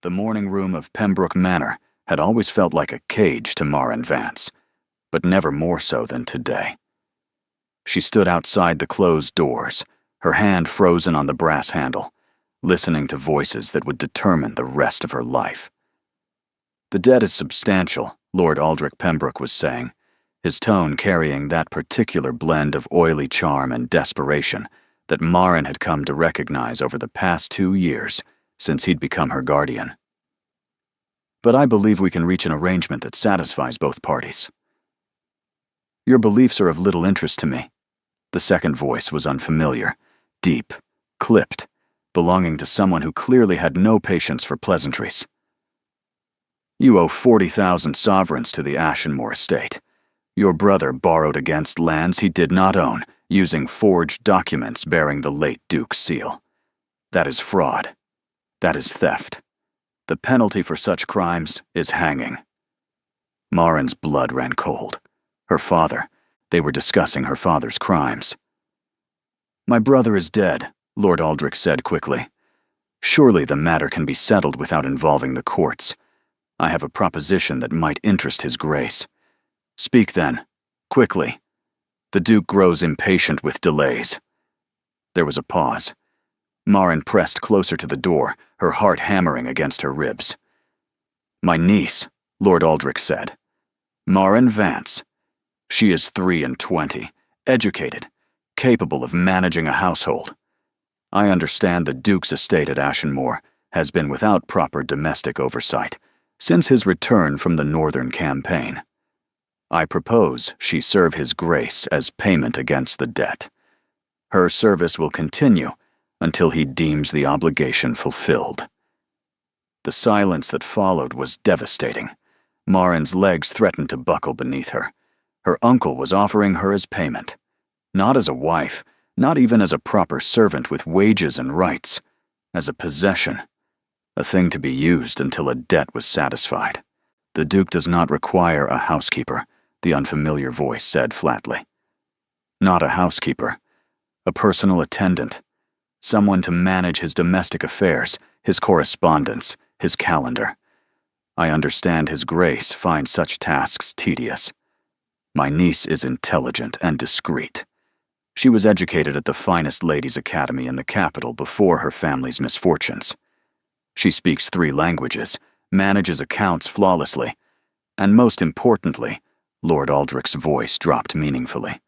The morning room of Pembroke Manor had always felt like a cage to Marin Vance, but never more so than today. She stood outside the closed doors, her hand frozen on the brass handle, listening to voices that would determine the rest of her life. "The debt is substantial," Lord Aldrich Pembroke was saying, his tone carrying that particular blend of oily charm and desperation that Marin had come to recognize over the past 2 years since he'd become her guardian. "But I believe we can reach an arrangement that satisfies both parties." "Your beliefs are of little interest to me." The second voice was unfamiliar, deep, clipped, belonging to someone who clearly had no patience for pleasantries. "You owe 40,000 sovereigns to the Ashenmore estate. Your brother borrowed against lands he did not own, using forged documents bearing the late Duke's seal. That is fraud. That is theft. The penalty for such crimes is hanging." Marin's blood ran cold. Her father. They were discussing her father's crimes. "My brother is dead," Lord Aldrich said quickly. "Surely the matter can be settled without involving the courts. I have a proposition that might interest His Grace." "Speak then, quickly. The Duke grows impatient with delays." There was a pause. Marin pressed closer to the door, her heart hammering against her ribs. "My niece," Lord Aldrich said. "Marin Vance. She is 23, educated, capable of managing a household. I understand the Duke's estate at Ashenmore has been without proper domestic oversight since his return from the Northern Campaign. I propose she serve His Grace as payment against the debt. Her service will continue until he deems the obligation fulfilled." The silence that followed was devastating. Marin's legs threatened to buckle beneath her. Her uncle was offering her as payment. Not as a wife, not even as a proper servant with wages and rights. As a possession. A thing to be used until a debt was satisfied. "The Duke does not require a housekeeper," the unfamiliar voice said flatly. "Not a housekeeper. A personal attendant. Someone to manage his domestic affairs, his correspondence, his calendar. I understand His Grace finds such tasks tedious. My niece is intelligent and discreet. She was educated at the finest ladies' academy in the capital before her family's misfortunes. She speaks 3 languages, manages accounts flawlessly, and most importantly," Lord Aldrich's voice dropped meaningfully,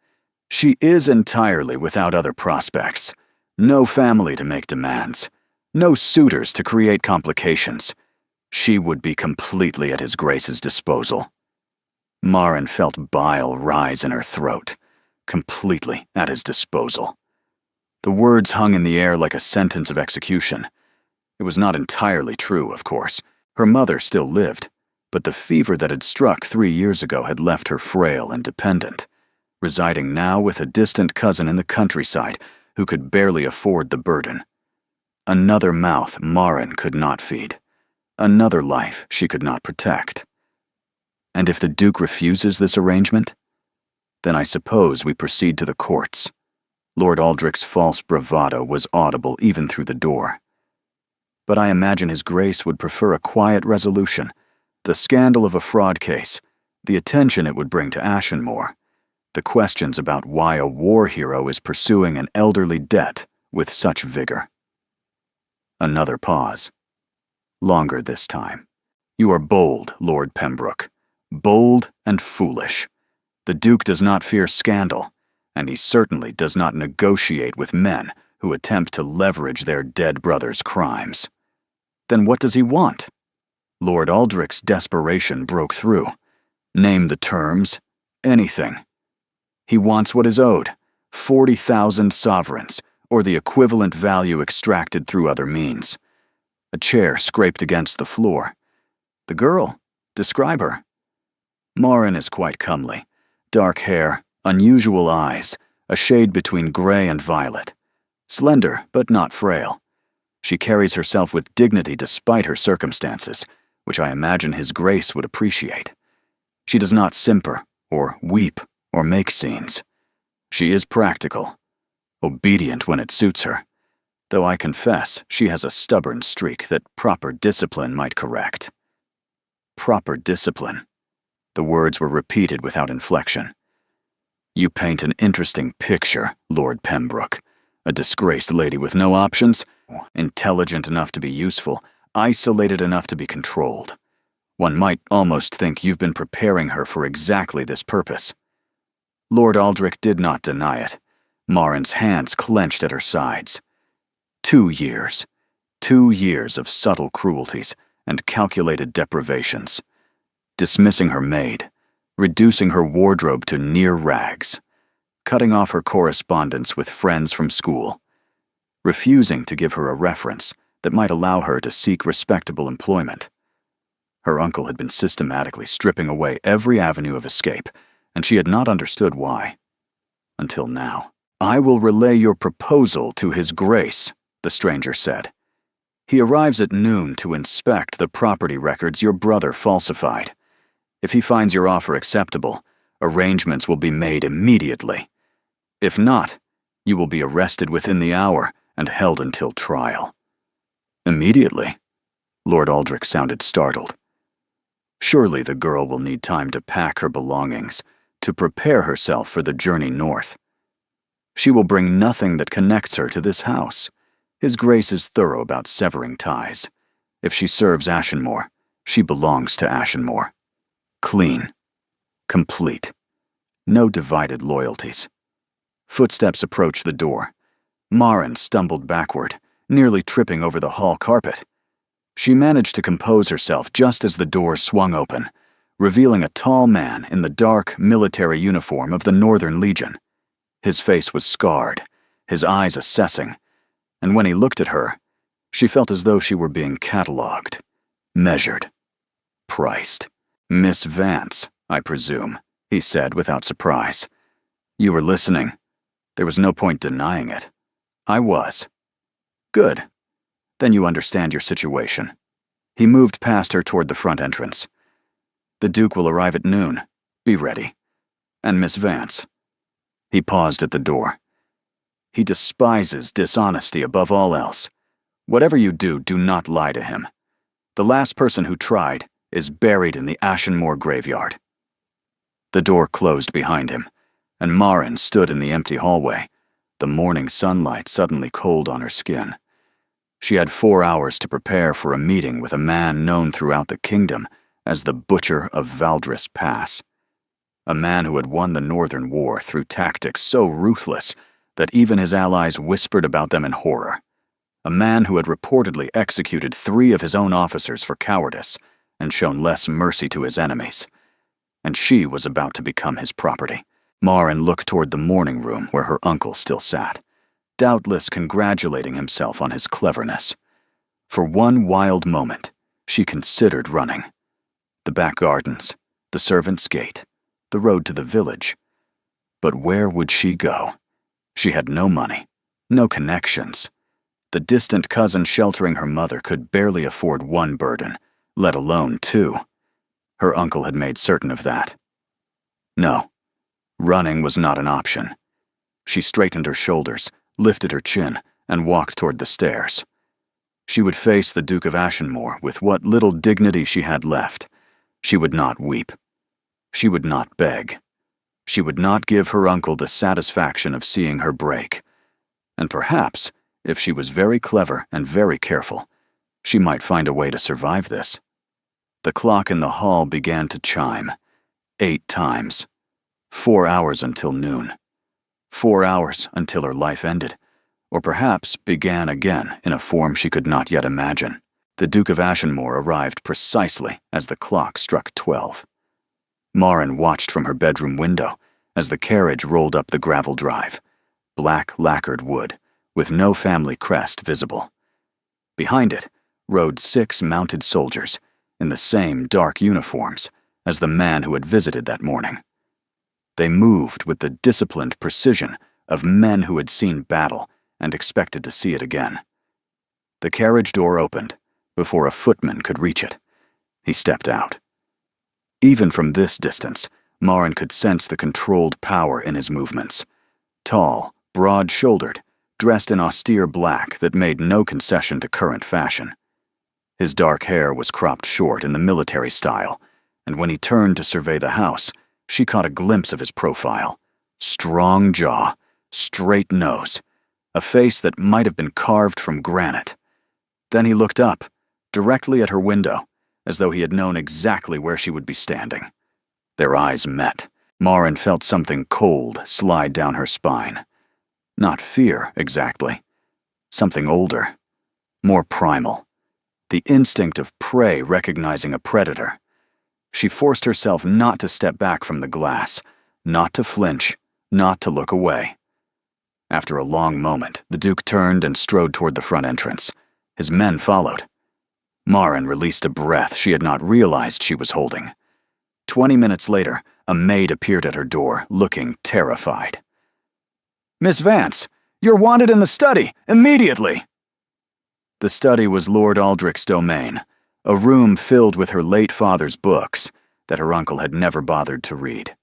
"she is entirely without other prospects. No family to make demands. No suitors to create complications. She would be completely at His Grace's disposal." Marin felt bile rise in her throat. Completely at his disposal. The words hung in the air like a sentence of execution. It was not entirely true, of course. Her mother still lived, but the fever that had struck 3 years ago had left her frail and dependent, residing now with a distant cousin in the countryside who could barely afford the burden. Another mouth Marin could not feed. Another life she could not protect. And if the Duke refuses this arrangement, then I suppose we proceed to the courts. Lord Aldrich's false bravado was audible even through the door. But I imagine His Grace would prefer a quiet resolution, the scandal of a fraud case, the attention it would bring to Ashenmore, the questions about why a war hero is pursuing an elderly debt with such vigor. Another pause. Longer this time. "You are bold, Lord Pembroke. Bold and foolish. The Duke does not fear scandal, and he certainly does not negotiate with men who attempt to leverage their dead brother's crimes. Then what does he want?" Lord Aldrich's desperation broke through. "Name the terms. Anything. He wants what is owed, 40,000 sovereigns, or the equivalent value extracted through other means." A chair scraped against the floor. "The girl. Describe her." "Marin is quite comely. Dark hair, unusual eyes, a shade between gray and violet. Slender, but not frail. She carries herself with dignity despite her circumstances, which I imagine His Grace would appreciate. She does not simper, or weep, or make scenes. She is practical, obedient when it suits her, though I confess she has a stubborn streak that proper discipline might correct. Proper discipline. The words were repeated without inflection. You paint an interesting picture, Lord Pembroke. A disgraced lady with no options, intelligent enough to be useful, isolated enough to be controlled. One might almost think you've been preparing her for exactly this purpose. Lord Aldrich did not deny it. Marin's hands clenched at her sides. 2 years. 2 years of subtle cruelties and calculated deprivations. Dismissing her maid, reducing her wardrobe to near rags, cutting off her correspondence with friends from school, refusing to give her a reference that might allow her to seek respectable employment. Her uncle had been systematically stripping away every avenue of escape, and she had not understood why. Until now. I will relay your proposal to His Grace, the stranger said. He arrives at noon to inspect the property records your brother falsified. If he finds your offer acceptable, arrangements will be made immediately. If not, you will be arrested within the hour and held until trial. Immediately? Lord Aldrich sounded startled. Surely the girl will need time to pack her belongings, to prepare herself for the journey north. She will bring nothing that connects her to this house. His Grace is thorough about severing ties. If she serves Ashenmore, she belongs to Ashenmore. Clean. Complete. No divided loyalties. Footsteps approached the door. Marin stumbled backward, nearly tripping over the hall carpet. She managed to compose herself just as the door swung open, revealing a tall man in the dark military uniform of the Northern Legion. His face was scarred, his eyes assessing, and when he looked at her, she felt as though she were being catalogued, measured, priced. Miss Vance, I presume, he said without surprise. You were listening. There was no point denying it. I was. Good. Then you understand your situation. He moved past her toward the front entrance. The Duke will arrive at noon. Be ready. And Miss Vance. He paused at the door. He despises dishonesty above all else. Whatever you do, do not lie to him. The last person who tried is buried in the Ashenmore graveyard. The door closed behind him, and Marin stood in the empty hallway, the morning sunlight suddenly cold on her skin. She had 4 hours to prepare for a meeting with a man known throughout the kingdom as the Butcher of Valdris Pass. A man who had won the Northern War through tactics so ruthless that even his allies whispered about them in horror. A man who had reportedly executed 3 of his own officers for cowardice and shown less mercy to his enemies. And she was about to become his property. Marin looked toward the morning room where her uncle still sat, doubtless congratulating himself on his cleverness. For one wild moment, she considered running. The back gardens, the servants' gate, the road to the village. But where would she go? She had no money, no connections. The distant cousin sheltering her mother could barely afford 1 burden, let alone 2. Her uncle had made certain of that. No, running was not an option. She straightened her shoulders, lifted her chin, and walked toward the stairs. She would face the Duke of Ashenmore with what little dignity she had left. She would not weep. She would not beg. She would not give her uncle the satisfaction of seeing her break. And perhaps, if she was very clever and very careful, she might find a way to survive this. The clock in the hall began to chime. 8 times. 4 hours until noon. 4 hours until her life ended, or perhaps began again in a form she could not yet imagine. The Duke of Ashenmore arrived precisely as the clock struck 12. Marin watched from her bedroom window as the carriage rolled up the gravel drive, black lacquered wood, with no family crest visible. Behind it rode 6 mounted soldiers in the same dark uniforms as the man who had visited that morning. They moved with the disciplined precision of men who had seen battle and expected to see it again. The carriage door opened before a footman could reach it. He stepped out. Even from this distance, Marin could sense the controlled power in his movements. Tall, broad-shouldered, dressed in austere black that made no concession to current fashion. His dark hair was cropped short in the military style, and when he turned to survey the house, she caught a glimpse of his profile. Strong jaw, straight nose, a face that might have been carved from granite. Then he looked up, directly at her window, as though he had known exactly where she would be standing. Their eyes met. Marin felt something cold slide down her spine. Not fear, exactly. Something older, more primal. The instinct of prey recognizing a predator. She forced herself not to step back from the glass, not to flinch, not to look away. After a long moment, the Duke turned and strode toward the front entrance. His men followed. Marin released a breath she had not realized she was holding. 20 minutes later, a maid appeared at her door, looking terrified. "Miss Vance, you're wanted in the study, immediately!" The study was Lord Aldrich's domain, a room filled with her late father's books that her uncle had never bothered to read.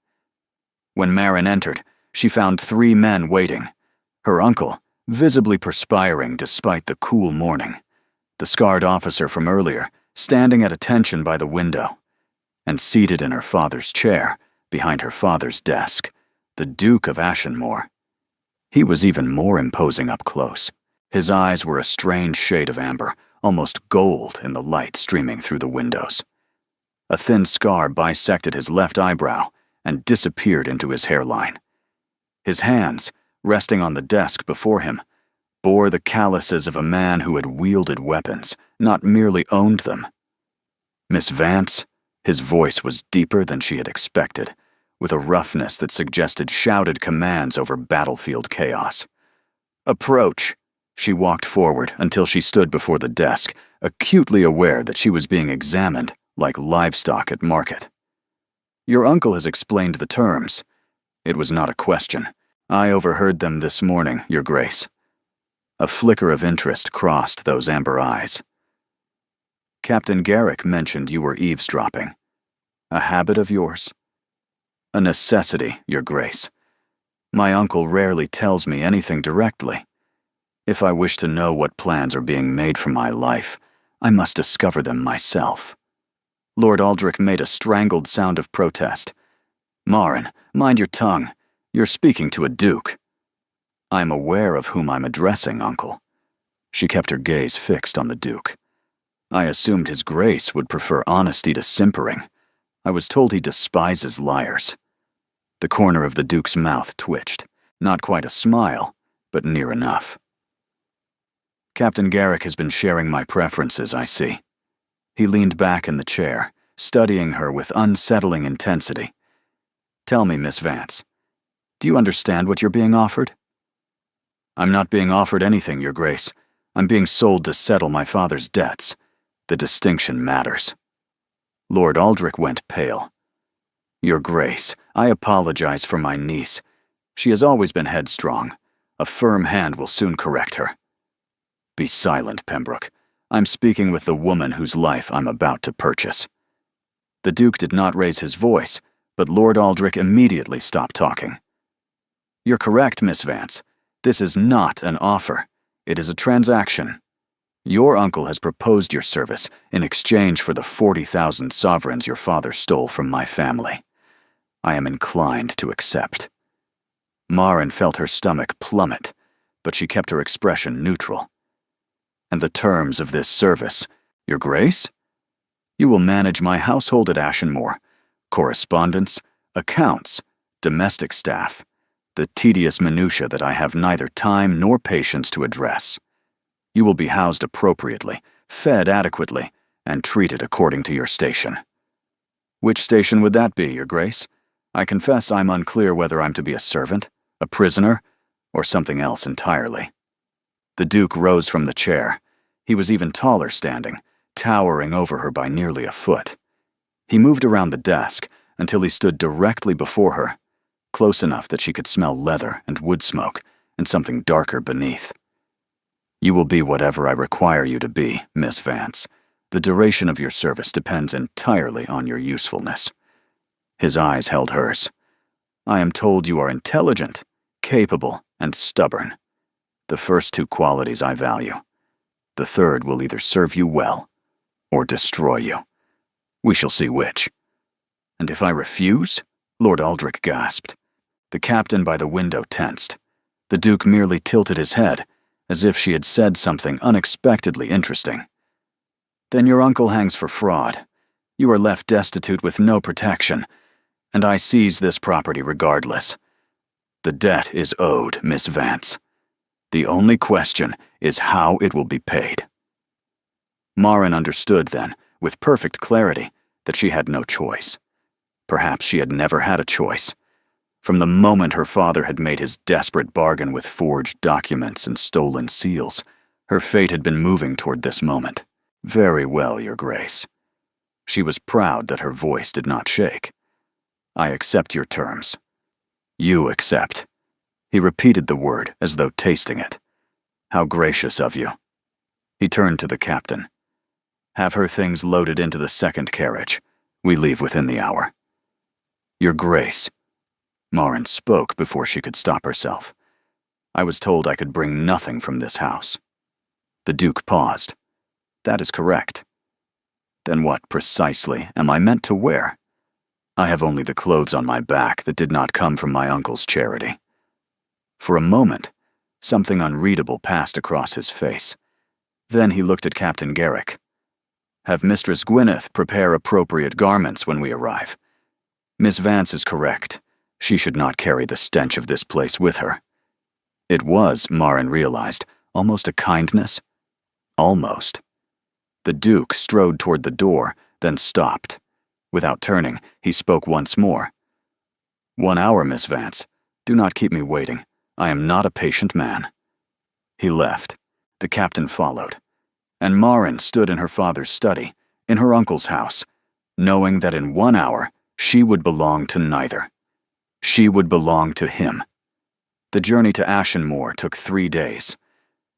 When Marin entered, she found 3 men waiting. Her uncle, visibly perspiring despite the cool morning. The scarred officer from earlier, standing at attention by the window. And seated in her father's chair, behind her father's desk, the Duke of Ashenmore. He was even more imposing up close. His eyes were a strange shade of amber, almost gold in the light streaming through the windows. A thin scar bisected his left eyebrow and disappeared into his hairline. His hands, resting on the desk before him, bore the calluses of a man who had wielded weapons, not merely owned them. "Miss Vance?" His voice was deeper than she had expected, with a roughness that suggested shouted commands over battlefield chaos. "Approach." She walked forward until she stood before the desk, acutely aware that she was being examined like livestock at market. "Your uncle has explained the terms." It was not a question. "I overheard them this morning, Your Grace." A flicker of interest crossed those amber eyes. "Captain Garrick mentioned you were eavesdropping. A habit of yours?" "A necessity, Your Grace. My uncle rarely tells me anything directly. If I wish to know what plans are being made for my life, I must discover them myself." Lord Aldrich made a strangled sound of protest. "Marin, mind your tongue. You're speaking to a duke." "I'm aware of whom I'm addressing, Uncle." She kept her gaze fixed on the Duke. "I assumed His Grace would prefer honesty to simpering. I was told he despises liars." The corner of the Duke's mouth twitched. Not quite a smile, but near enough. "Captain Garrick has been sharing my preferences, I see." He leaned back in the chair, studying her with unsettling intensity. "Tell me, Miss Vance, do you understand what you're being offered?" "I'm not being offered anything, Your Grace. I'm being sold to settle my father's debts. The distinction matters." Lord Aldrich went pale. "Your Grace, I apologize for my niece. She has always been headstrong. A firm hand will soon correct her." "Be silent, Pembroke. I'm speaking with the woman whose life I'm about to purchase." The Duke did not raise his voice, but Lord Aldrich immediately stopped talking. "You're correct, Miss Vance. This is not an offer. It is a transaction. Your uncle has proposed your service in exchange for the 40,000 sovereigns your father stole from my family. I am inclined to accept." Marin felt her stomach plummet, but she kept her expression neutral. "And the terms of this service, Your Grace? You will manage my household at Ashenmore, correspondence, accounts, domestic staff, the tedious minutiae that I have neither time nor patience to address. You will be housed appropriately, fed adequately, and treated according to your station." "Which station would that be, Your Grace? I confess I'm unclear whether I'm to be a servant, a prisoner, or something else entirely." The Duke rose from the chair. He was even taller standing, towering over her by nearly a foot. He moved around the desk until he stood directly before her, close enough that she could smell leather and wood smoke and something darker beneath. "You will be whatever I require you to be, Miss Vance. The duration of your service depends entirely on your usefulness." His eyes held hers. "I am told you are intelligent, capable, and stubborn. The first two qualities I value. The third will either serve you well or destroy you. We shall see which. And if I refuse? Lord Aldrich gasped. The captain by the window tensed. The Duke merely tilted his head, as if she had said something unexpectedly interesting. Then your uncle hangs for fraud. You are left destitute with no protection, and I seize this property regardless. The debt is owed, Miss Vance. The only question is how it will be paid. Marin understood then, with perfect clarity, that she had no choice. Perhaps she had never had a choice. From the moment her father had made his desperate bargain with forged documents and stolen seals, her fate had been moving toward this moment. Very well, Your Grace. She was proud that her voice did not shake. I accept your terms. You accept. He repeated the word as though tasting it. How gracious of you. He turned to the captain. Have her things loaded into the second carriage. We leave within the hour. Your Grace. Marin spoke before she could stop herself. I was told I could bring nothing from this house. The Duke paused. That is correct. Then what, precisely, am I meant to wear? I have only the clothes on my back that did not come from my uncle's charity. For a moment, something unreadable passed across his face. Then he looked at Captain Garrick. Have Mistress Gwyneth prepare appropriate garments when we arrive. Miss Vance is correct. She should not carry the stench of this place with her. It was, Marin realized, almost a kindness. Almost. The Duke strode toward the door, then stopped. Without turning, he spoke once more. 1 hour, Miss Vance. Do not keep me waiting. I am not a patient man. He left. The captain followed. And Marin stood in her father's study, in her uncle's house, knowing that in 1 hour she would belong to neither. She would belong to him. The journey to Ashenmoor took 3 days.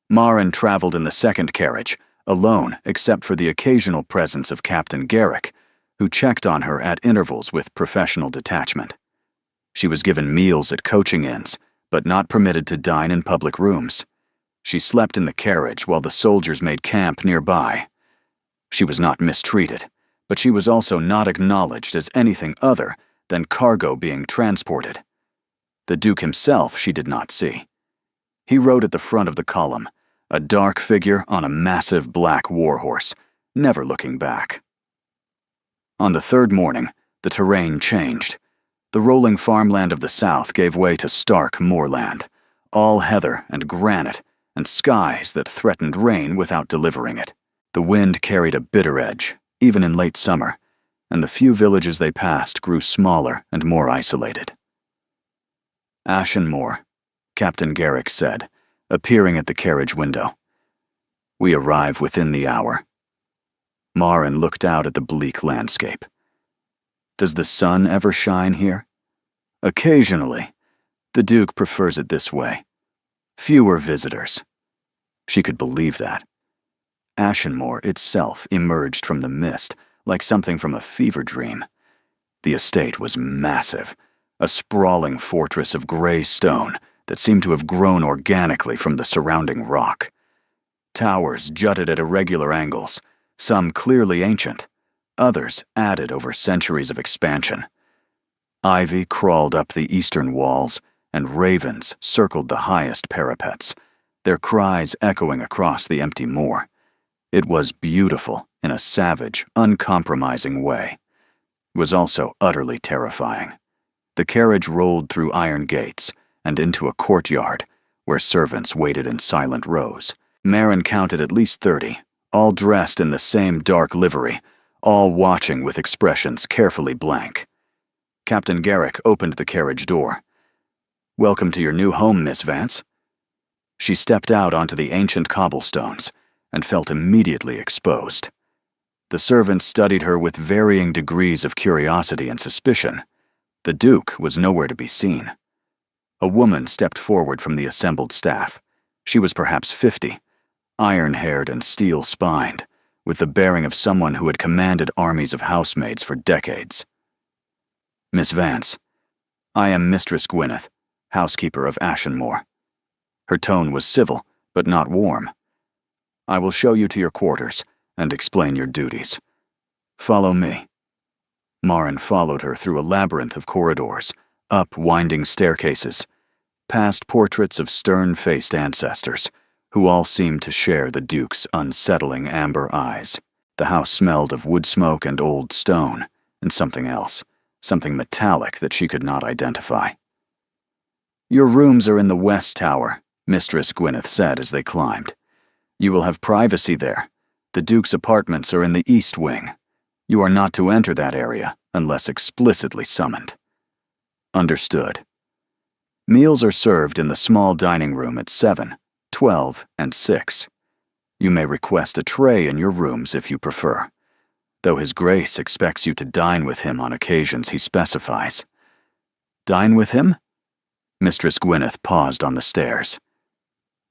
Marin traveled in the second carriage, alone except for the occasional presence of Captain Garrick, who checked on her at intervals with professional detachment. She was given meals at coaching inns, but not permitted to dine in public rooms. She slept in the carriage while the soldiers made camp nearby. She was not mistreated, but she was also not acknowledged as anything other than cargo being transported. The Duke himself she did not see. He rode at the front of the column, a dark figure on a massive black warhorse, never looking back. On the third morning, the terrain changed. The rolling farmland of the south gave way to stark moorland, all heather and granite, and skies that threatened rain without delivering it. The wind carried a bitter edge, even in late summer, and the few villages they passed grew smaller and more isolated. Ashenmoor, Captain Garrick said, appearing at the carriage window. We arrive within the hour. Marin looked out at the bleak landscape. Does the sun ever shine here? Occasionally. The Duke prefers it this way. Fewer visitors. She could believe that. Ashenmoor itself emerged from the mist, like something from a fever dream. The estate was massive, a sprawling fortress of gray stone that seemed to have grown organically from the surrounding rock. Towers jutted at irregular angles, some clearly ancient, others added over centuries of expansion. Ivy crawled up the eastern walls, and ravens circled the highest parapets, their cries echoing across the empty moor. It was beautiful in a savage, uncompromising way. It was also utterly terrifying. The carriage rolled through iron gates and into a courtyard where servants waited in silent rows. Marin counted at least 30, all dressed in the same dark livery, all watching with expressions carefully blank. Captain Garrick opened the carriage door. Welcome to your new home, Miss Vance. She stepped out onto the ancient cobblestones and felt immediately exposed. The servants studied her with varying degrees of curiosity and suspicion. The Duke was nowhere to be seen. A woman stepped forward from the assembled staff. She was perhaps 50, iron-haired and steel-spined, with the bearing of someone who had commanded armies of housemaids for decades. Miss Vance, I am Mistress Gwyneth, housekeeper of Ashenmoor. Her tone was civil, but not warm. "I will show you to your quarters and explain your duties. Follow me." Marin followed her through a labyrinth of corridors, up winding staircases, past portraits of stern-faced ancestors, who all seemed to share the Duke's unsettling amber eyes. The house smelled of wood smoke and old stone, and something else, something metallic that she could not identify. "Your rooms are in the West Tower," Mistress Gwyneth said as they climbed. "You will have privacy there. The Duke's apartments are in the East Wing. You are not to enter that area unless explicitly summoned." Understood. Meals are served in the small dining room at 7, 12, and 6. You may request a tray in your rooms if you prefer, though His Grace expects you to dine with him on occasions he specifies. "Dine with him?" Mistress Gwyneth paused on the stairs.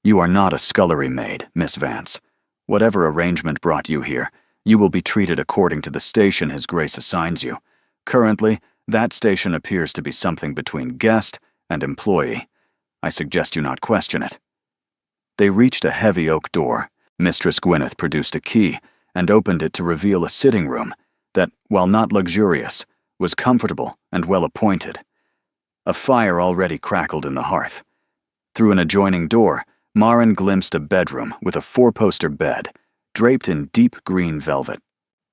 "You are not a scullery maid, Miss Vance. Whatever arrangement brought you here, you will be treated according to the station His Grace assigns you. Currently, that station appears to be something between guest and employee. I suggest you not question it." They reached a heavy oak door. Mistress Gwyneth produced a key and opened it to reveal a sitting room that, while not luxurious, was comfortable and well appointed. A fire already crackled in the hearth. Through an adjoining door, Marin glimpsed a bedroom with a 4-poster bed, draped in deep green velvet.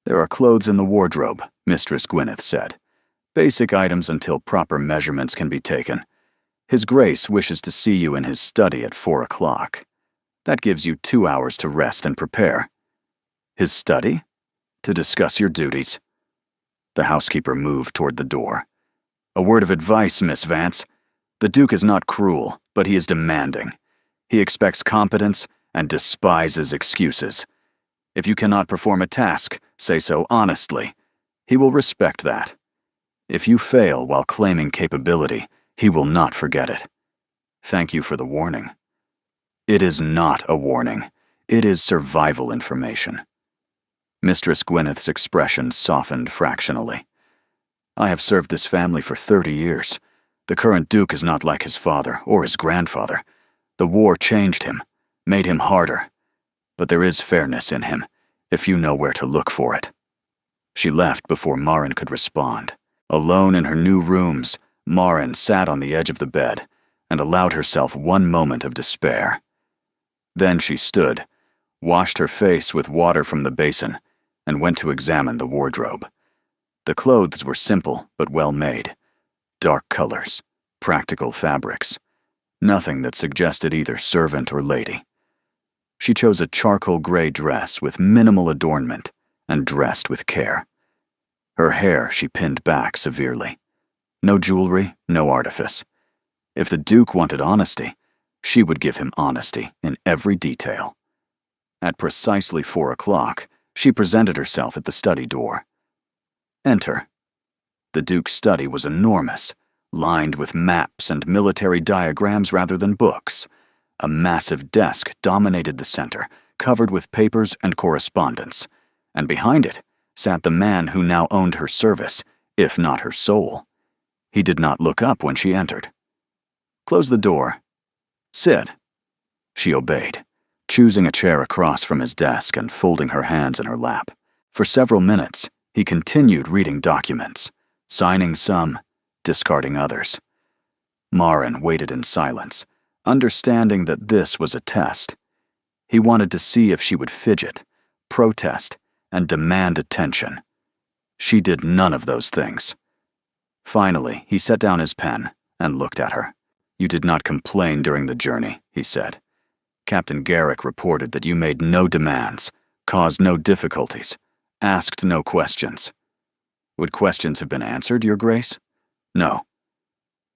"There are clothes in the wardrobe," Mistress Gwyneth said. "Basic items until proper measurements can be taken. His Grace wishes to see you in his study at 4 o'clock. That gives you 2 hours to rest and prepare." "His study? To discuss your duties?" The housekeeper moved toward the door. "A word of advice, Miss Vance. The Duke is not cruel, but he is demanding. He expects competence and despises excuses. If you cannot perform a task, say so honestly. He will respect that. If you fail while claiming capability, he will not forget it. Thank you for the warning." "It is not a warning. It is survival information." Mistress Gwyneth's expression softened fractionally. "I have served this family for 30 years. The current Duke is not like his father or his grandfather. The war changed him, made him harder. But there is fairness in him, if you know where to look for it." She left before Marin could respond. Alone in her new rooms, Marin sat on the edge of the bed and allowed herself one moment of despair. Then she stood, washed her face with water from the basin, and went to examine the wardrobe. The clothes were simple but well made. Dark colors, practical fabrics. Nothing that suggested either servant or lady. She chose a charcoal gray dress with minimal adornment and dressed with care. Her hair she pinned back severely. No jewelry, no artifice. If the Duke wanted honesty, she would give him honesty in every detail. At precisely 4 o'clock, she presented herself at the study door. "Enter." The Duke's study was enormous, lined with maps and military diagrams rather than books. A massive desk dominated the center, covered with papers and correspondence, and behind it sat the man who now owned her service, if not her soul. He did not look up when she entered. "Close the door. Sit." She obeyed, choosing a chair across from his desk and folding her hands in her lap. For several minutes, he continued reading documents, signing some, discarding others. Marin waited in silence, understanding that this was a test. He wanted to see if she would fidget, protest, and demand attention. She did none of those things. Finally, he set down his pen and looked at her. "You did not complain during the journey," he said. "Captain Garrick reported that you made no demands, caused no difficulties, asked no questions. Would questions have been answered, Your Grace? No.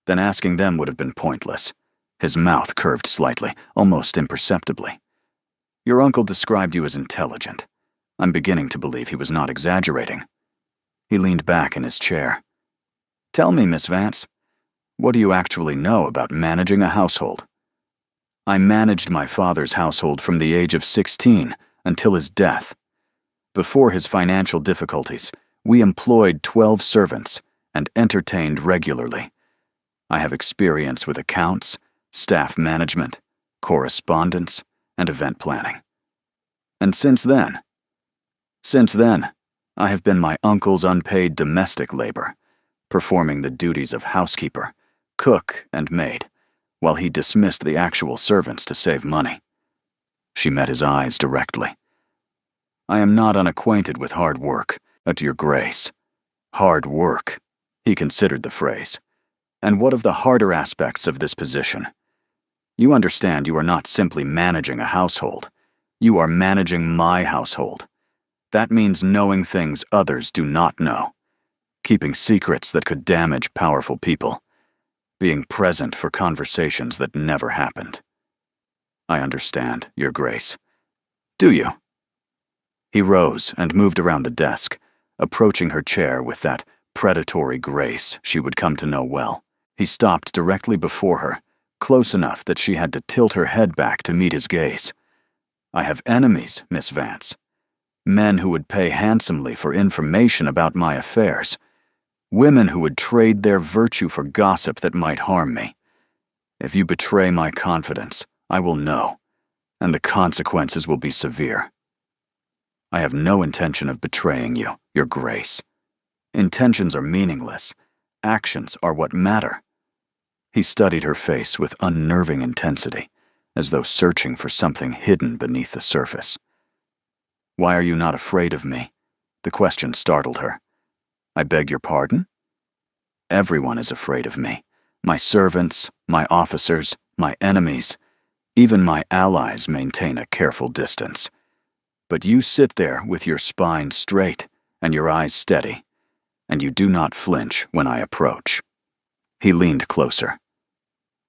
Then asking them would have been pointless." His mouth curved slightly, almost imperceptibly. "Your uncle described you as intelligent. I'm beginning to believe he was not exaggerating." He leaned back in his chair. "Tell me, Miss Vance, what do you actually know about managing a household?" "I managed my father's household from the age of 16 until his death. Before his financial difficulties, we employed 12 servants and entertained regularly. I have experience with accounts, staff management, correspondence, and event planning. And since then, I have been my uncle's unpaid domestic labor, performing the duties of housekeeper, cook, and maid, while he dismissed the actual servants to save money. She met his eyes directly. I am not unacquainted with hard work, at your grace. Hard work, he considered the phrase. And what of the harder aspects of this position? You understand you are not simply managing a household. You are managing my household. That means knowing things others do not know, keeping secrets that could damage powerful people, being present for conversations that never happened. I understand, Your Grace. Do you? He rose and moved around the desk, approaching her chair with that predatory grace she would come to know well. He stopped directly before her, close enough that she had to tilt her head back to meet his gaze. I have enemies, Miss Vance. Men who would pay handsomely for information about my affairs. Women who would trade their virtue for gossip that might harm me. If you betray my confidence, I will know, and the consequences will be severe. I have no intention of betraying you, Your Grace. Intentions are meaningless. Actions are what matter. He studied her face with unnerving intensity, as though searching for something hidden beneath the surface. Why are you not afraid of me? The question startled her. I beg your pardon? Everyone is afraid of me. My servants, my officers, my enemies, even my allies maintain a careful distance. But you sit there with your spine straight and your eyes steady, and you do not flinch when I approach. He leaned closer.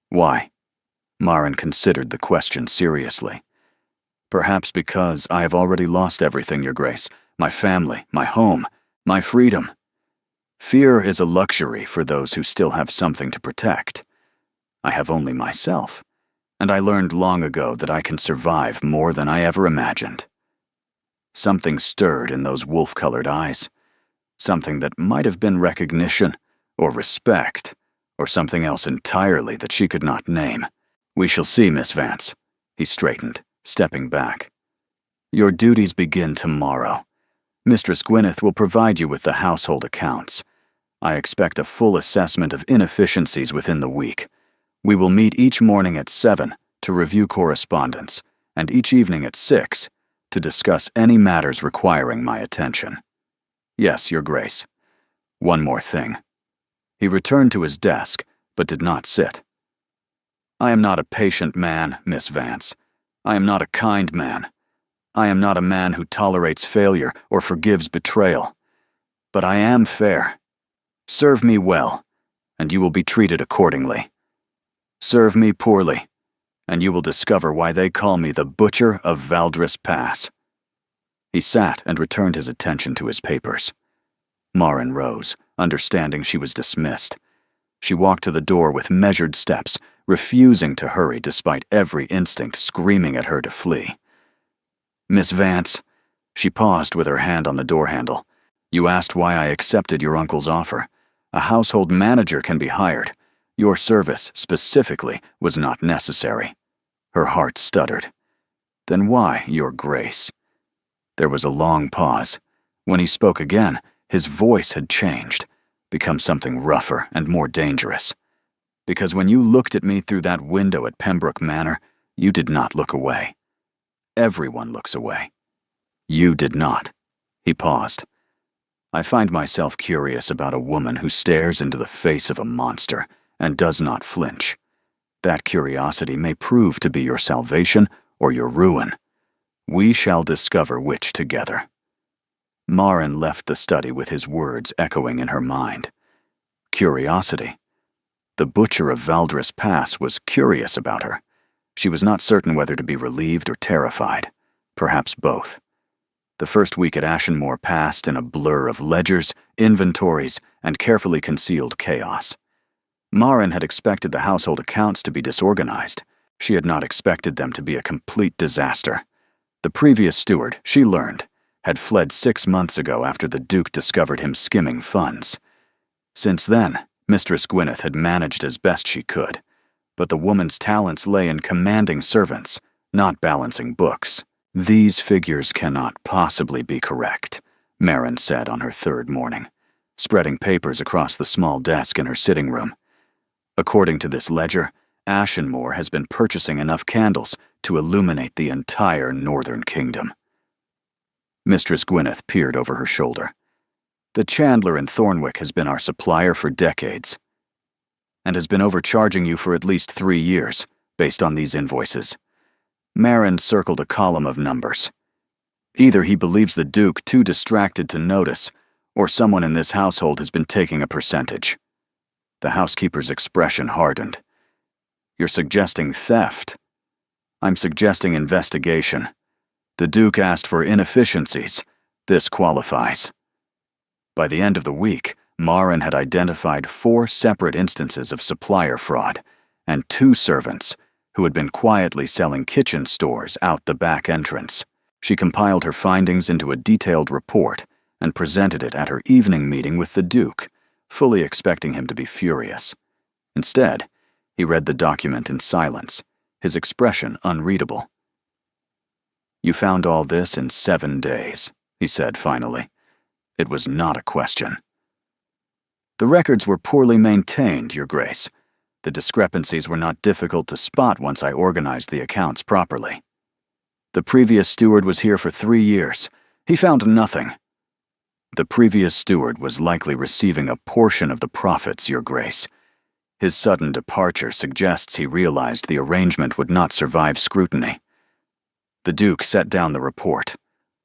Why? Marin considered the question seriously. Perhaps because I have already lost everything, Your Grace. My family, my home, my freedom. Fear is a luxury for those who still have something to protect. I have only myself, and I learned long ago that I can survive more than I ever imagined. Something stirred in those wolf-colored eyes. Something that might have been recognition, or respect, or something else entirely that she could not name. We shall see, Miss Vance. He straightened, stepping back. Your duties begin tomorrow. Mistress Gwyneth will provide you with the household accounts. I expect a full assessment of inefficiencies within the week. We will meet each morning at 7 to review correspondence, and each evening at 6 to discuss any matters requiring my attention. Yes, Your Grace. One more thing. He returned to his desk, but did not sit. I am not a patient man, Miss Vance. I am not a kind man. I am not a man who tolerates failure or forgives betrayal. But I am fair. Serve me well, and you will be treated accordingly. Serve me poorly, and you will discover why they call me the Butcher of Valdris Pass. He sat and returned his attention to his papers. Marin rose, understanding she was dismissed. She walked to the door with measured steps, refusing to hurry despite every instinct screaming at her to flee. Miss Vance, she paused with her hand on the door handle. You asked why I accepted your uncle's offer. A household manager can be hired. Your service, specifically, was not necessary. Her heart stuttered. Then why, Your Grace? There was a long pause. When he spoke again, his voice had changed, become something rougher and more dangerous. Because when you looked at me through that window at Pembroke Manor, you did not look away. Everyone looks away. You did not. He paused. I find myself curious about a woman who stares into the face of a monster and does not flinch. That curiosity may prove to be your salvation or your ruin. We shall discover which together. Marin left the study with his words echoing in her mind. Curiosity. The Butcher of Valdris Pass was curious about her. She was not certain whether to be relieved or terrified. Perhaps both. The first week at Ashenmore passed in a blur of ledgers, inventories, and carefully concealed chaos. Marin had expected the household accounts to be disorganized. She had not expected them to be a complete disaster. The previous steward, she learned, had fled 6 months ago after the Duke discovered him skimming funds. Since then, Mistress Gwyneth had managed as best she could, But the woman's talents lay in commanding servants, not balancing books. "These figures cannot possibly be correct," Marin said on her third morning, spreading papers across the small desk in her sitting room. "According to this ledger, Ashenmore has been purchasing enough candles to illuminate the entire northern kingdom." Mistress Gwyneth peered over her shoulder. "The chandler in Thornwick has been our supplier for decades, and has been overcharging you for at least 3 years, based on these invoices." Marin circled a column of numbers. "Either he believes the Duke too distracted to notice, or someone in this household has been taking a percentage." The housekeeper's expression hardened. "You're suggesting theft?" "I'm suggesting investigation. The Duke asked for inefficiencies. This qualifies." By the end of the week, Marin had identified 4 separate instances of supplier fraud, and 2 servants who had been quietly selling kitchen stores out the back entrance. She compiled her findings into a detailed report and presented it at her evening meeting with the Duke, fully expecting him to be furious. Instead, he read the document in silence, his expression unreadable. "You found all this in 7 days," he said finally. It was not a question. "The records were poorly maintained, Your Grace. The discrepancies were not difficult to spot once I organized the accounts properly. The previous steward was here for 3 years. He found nothing." "The previous steward was likely receiving a portion of the profits, Your Grace. His sudden departure suggests he realized the arrangement would not survive scrutiny." The Duke set down the report.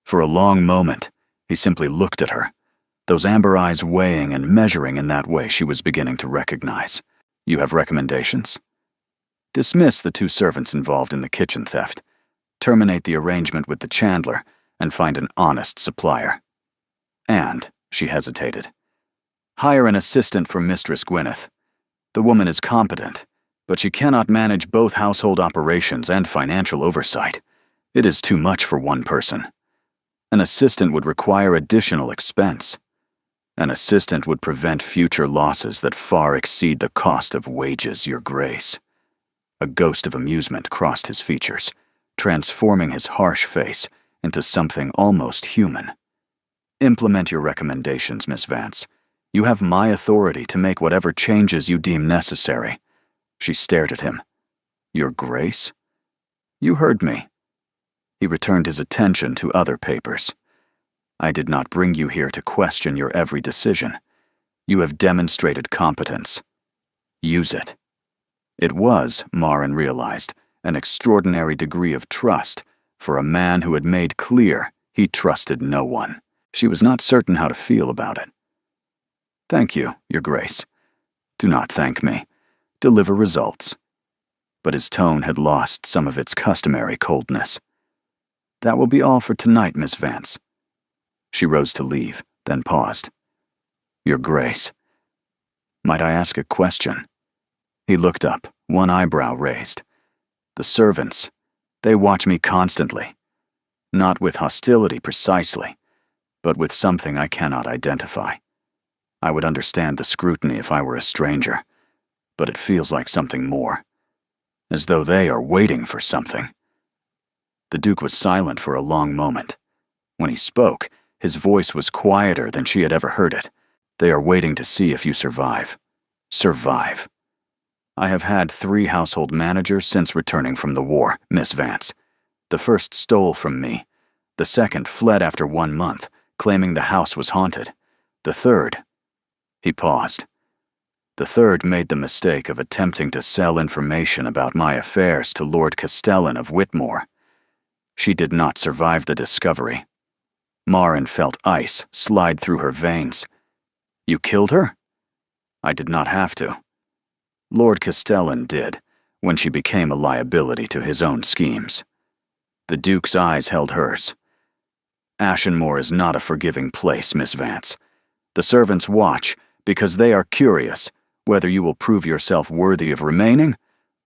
For a long moment, he simply looked at her, those amber eyes weighing and measuring in that way she was beginning to recognize. "You have recommendations?" "Dismiss the 2 servants involved in the kitchen theft, terminate the arrangement with the chandler, and find an honest supplier. And," she hesitated, "hire an assistant for Mistress Gwyneth. The woman is competent, but she cannot manage both household operations and financial oversight. It is too much for one person. An assistant would require additional expense. An assistant would prevent future losses that far exceed the cost of wages, Your Grace." A ghost of amusement crossed his features, transforming his harsh face into something almost human. "Implement your recommendations, Miss Vance. You have my authority to make whatever changes you deem necessary." She stared at him. "Your Grace?" "You heard me." He returned his attention to other papers. "I did not bring you here to question your every decision. You have demonstrated competence. Use it." It was, Marin realized, an extraordinary degree of trust for a man who had made clear he trusted no one. She was not certain how to feel about it. "Thank you, Your Grace." "Do not thank me. Deliver results." But his tone had lost some of its customary coldness. "That will be all for tonight, Miss Vance." She rose to leave, then paused. "Your Grace, might I ask a question?" He looked up, one eyebrow raised. "The servants, they watch me constantly. Not with hostility precisely, but with something I cannot identify. I would understand the scrutiny if I were a stranger, but it feels like something more. As though they are waiting for something." The Duke was silent for a long moment. When he spoke, his voice was quieter than she had ever heard it. "They are waiting to see if you survive. Survive. I have had 3 household managers since returning from the war, Miss Vance. The first stole from me. The second fled after 1 month, claiming the house was haunted. The third..." He paused. "The third made the mistake of attempting to sell information about my affairs to Lord Castellan of Whitmore. She did not survive the discovery." Marin felt ice slide through her veins. "You killed her?" "I did not have to. Lord Castellan did, when she became a liability to his own schemes." The Duke's eyes held hers. "Ashenmore is not a forgiving place, Miss Vance. The servants watch because they are curious whether you will prove yourself worthy of remaining,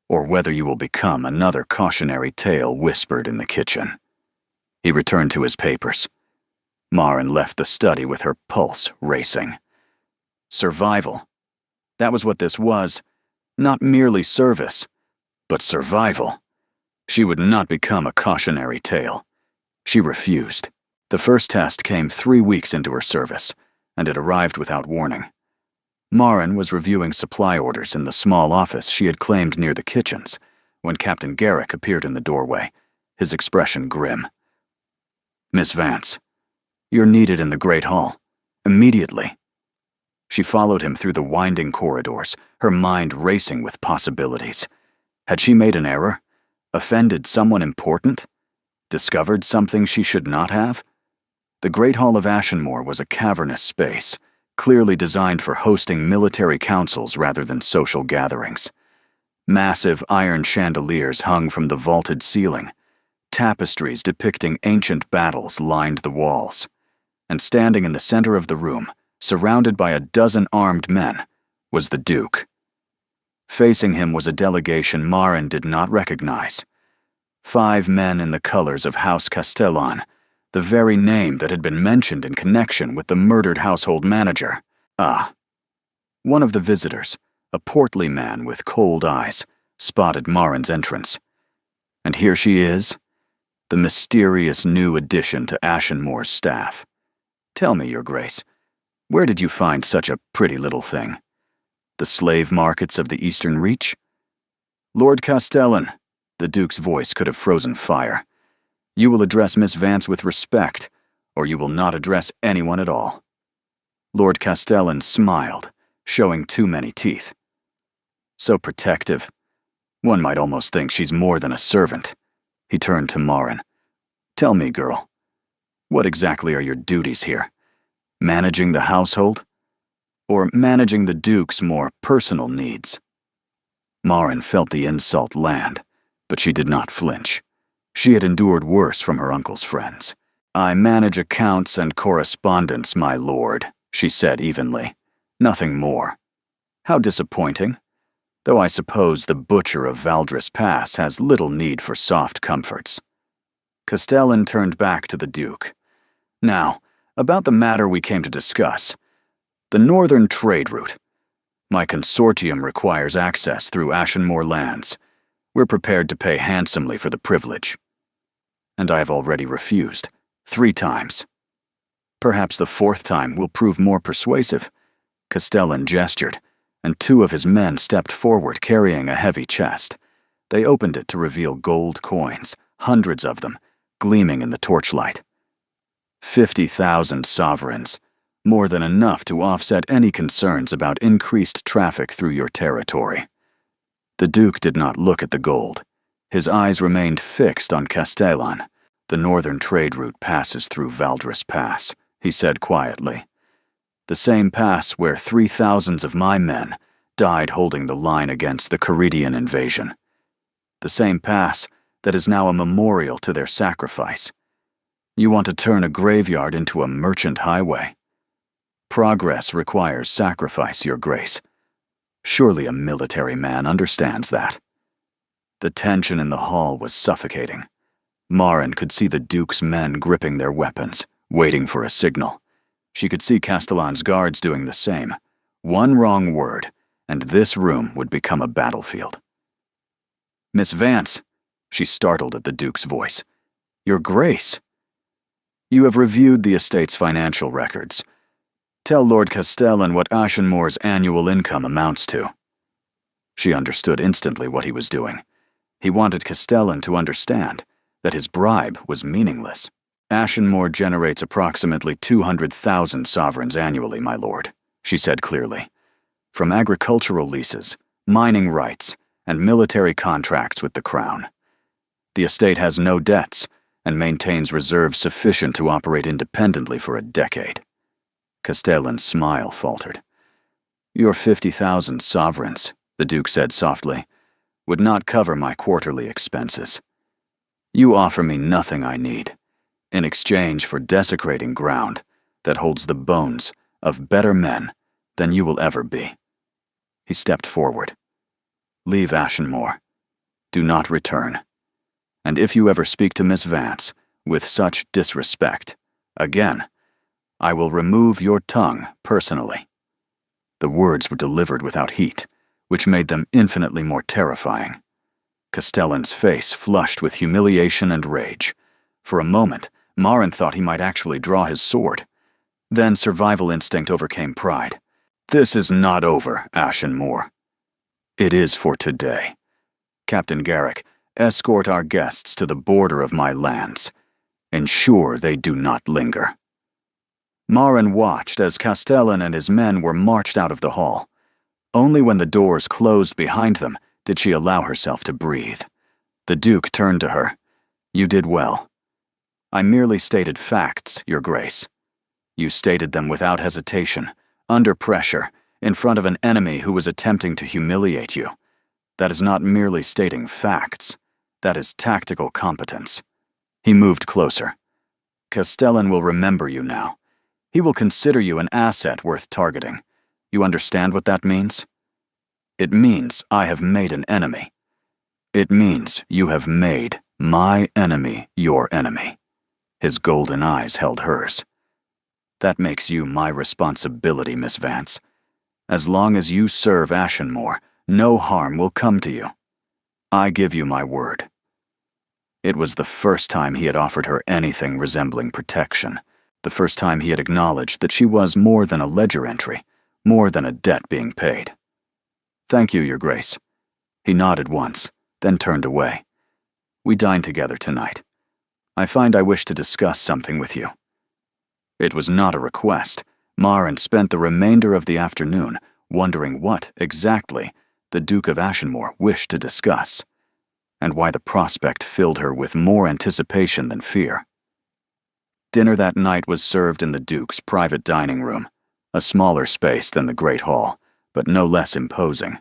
or whether you will become another cautionary tale whispered in the kitchen." He returned to his papers. Marin left the study with her pulse racing. Survival. That was what this was. Not merely service, but survival. She would not become a cautionary tale. She refused. The first test came 3 weeks into her service, and it arrived without warning. Marin was reviewing supply orders in the small office she had claimed near the kitchens when Captain Garrick appeared in the doorway, his expression grim. "Miss Vance, you're needed in the Great Hall. Immediately." She followed him through the winding corridors, her mind racing with possibilities. Had she made an error? Offended someone important? Discovered something she should not have? The Great Hall of Ashenmore was a cavernous space, clearly designed for hosting military councils rather than social gatherings. Massive iron chandeliers hung from the vaulted ceiling. Tapestries depicting ancient battles lined the walls. And standing in the center of the room, surrounded by a dozen armed men, was the Duke. Facing him was a delegation Marin did not recognize. 5 men in the colors of House Castellan, the very name that had been mentioned in connection with the murdered household manager. Ah. One of the visitors, a portly man with cold eyes, spotted Marin's entrance. And here she is, the mysterious new addition to Ashenmore's staff. "Tell me, Your Grace, where did you find such a pretty little thing? The slave markets of the Eastern Reach?" "Lord Castellan," the Duke's voice could have frozen fire. "You will address Miss Vance with respect, or you will not address anyone at all." Lord Castellan smiled, showing too many teeth. "So protective. One might almost think she's more than a servant." He turned to Marin. "Tell me, girl, what exactly are your duties here? Managing the household? Or managing the Duke's more personal needs?" Marin felt the insult land, but she did not flinch. She had endured worse from her uncle's friends. "I manage accounts and correspondence, my lord," she said evenly. "Nothing more." "How disappointing. Though I suppose the butcher of Valdris Pass has little need for soft comforts." Castellan turned back to the Duke. "Now, about the matter we came to discuss. The northern trade route. My consortium requires access through Ashenmore lands. We're prepared to pay handsomely for the privilege. And I have already refused, 3 times. Perhaps the 4th time will prove more persuasive." Castellan gestured, and 2 of his men stepped forward carrying a heavy chest. They opened it to reveal gold coins, hundreds of them, gleaming in the torchlight. 50,000 sovereigns, more than enough to offset any concerns about increased traffic through your territory. The Duke did not look at the gold. His eyes remained fixed on Castellan. "The northern trade route passes through Valdris Pass," he said quietly. "The same pass where 3,000 of my men died holding the line against the Caridian invasion. The same pass that is now a memorial to their sacrifice. You want to turn a graveyard into a merchant highway? Progress requires sacrifice, Your Grace. Surely a military man understands that." The tension in the hall was suffocating. Marin could see the Duke's men gripping their weapons, waiting for a signal. She could see Castellan's guards doing the same. One wrong word, and this room would become a battlefield. "Miss Vance," she startled at the Duke's voice. "Your Grace." "You have reviewed the estate's financial records. Tell Lord Castellan what Ashenmore's annual income amounts to." She understood instantly what he was doing. He wanted Castellan to understand that his bribe was meaningless. "Ashenmore generates approximately 200,000 sovereigns annually, my lord," she said clearly. "From agricultural leases, mining rights, and military contracts with the Crown. The estate has no debts and maintains reserves sufficient to operate independently for a decade." Castellan's smile faltered. "Your 50,000 sovereigns," the Duke said softly, "would not cover my quarterly expenses. You offer me nothing I need, in exchange for desecrating ground that holds the bones of better men than you will ever be." He stepped forward. "Leave Ashenmore. Do not return. And if you ever speak to Miss Vance with such disrespect, again, I will remove your tongue personally." The words were delivered without heat, which made them infinitely more terrifying. Castellan's face flushed with humiliation and rage. For a moment, Marin thought he might actually draw his sword. Then survival instinct overcame pride. This is not over, Ashen Moor. It is for today. Captain Garrick, escort our guests to the border of my lands. Ensure they do not linger. Marin watched as Castellan and his men were marched out of the hall. Only when the doors closed behind them did she allow herself to breathe. The Duke turned to her. You did well. I merely stated facts, Your Grace. You stated them without hesitation, under pressure, in front of an enemy who was attempting to humiliate you. That is not merely stating facts. That is tactical competence. He moved closer. Castellan will remember you now. He will consider you an asset worth targeting. You understand what that means? It means I have made an enemy. It means you have made my enemy your enemy. His golden eyes held hers. That makes you my responsibility, Miss Vance. As long as you serve Ashenmoor, no harm will come to you. I give you my word. It was the first time he had offered her anything resembling protection, the first time he had acknowledged that she was more than a ledger entry, more than a debt being paid. Thank you, Your Grace. He nodded once, then turned away. We dine together tonight. I find I wish to discuss something with you. It was not a request. Marin spent the remainder of the afternoon wondering what, exactly, the Duke of Ashenmoor wished to discuss, and why the prospect filled her with more anticipation than fear. Dinner that night was served in the Duke's private dining room, a smaller space than the Great Hall, but no less imposing.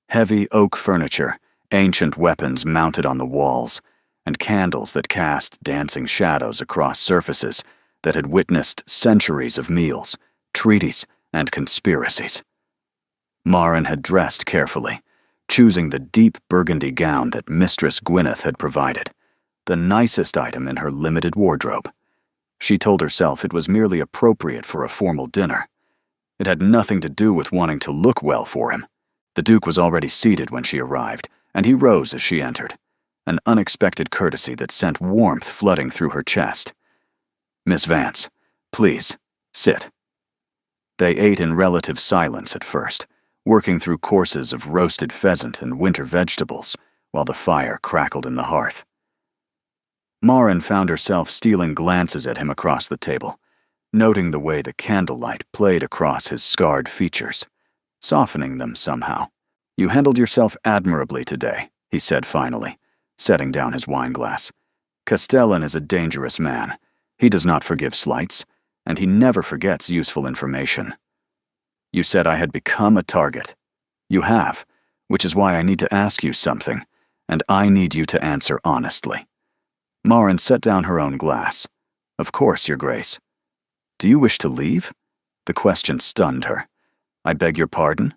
Heavy oak furniture, ancient weapons mounted on the walls, and candles that cast dancing shadows across surfaces that had witnessed centuries of meals, treaties, and conspiracies. Marin had dressed carefully, choosing the deep burgundy gown that Mistress Gwyneth had provided, the nicest item in her limited wardrobe. She told herself it was merely appropriate for a formal dinner. It had nothing to do with wanting to look well for him. The Duke was already seated when she arrived, and he rose as she entered, an unexpected courtesy that sent warmth flooding through her chest. Miss Vance, please, sit. They ate in relative silence at first, working through courses of roasted pheasant and winter vegetables, while the fire crackled in the hearth. Marin found herself stealing glances at him across the table, noting the way the candlelight played across his scarred features, softening them somehow. You handled yourself admirably today, he said finally, setting down his wineglass. Castellan is a dangerous man. He does not forgive slights, and he never forgets useful information. You said I had become a target. You have, which is why I need to ask you something, and I need you to answer honestly. Marin set down her own glass. Of course, Your Grace. Do you wish to leave? The question stunned her. I beg your pardon?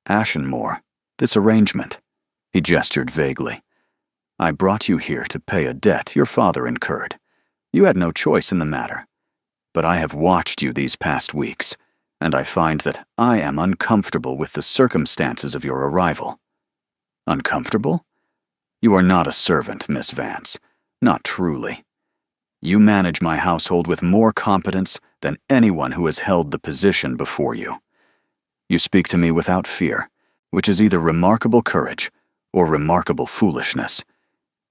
Ashenmoor, this arrangement. He gestured vaguely. I brought you here to pay a debt your father incurred. You had no choice in the matter. But I have watched you these past weeks, and I find that I am uncomfortable with the circumstances of your arrival. Uncomfortable? You are not a servant, Miss Vance. Not truly. You manage my household with more competence than anyone who has held the position before you. You speak to me without fear, which is either remarkable courage or remarkable foolishness.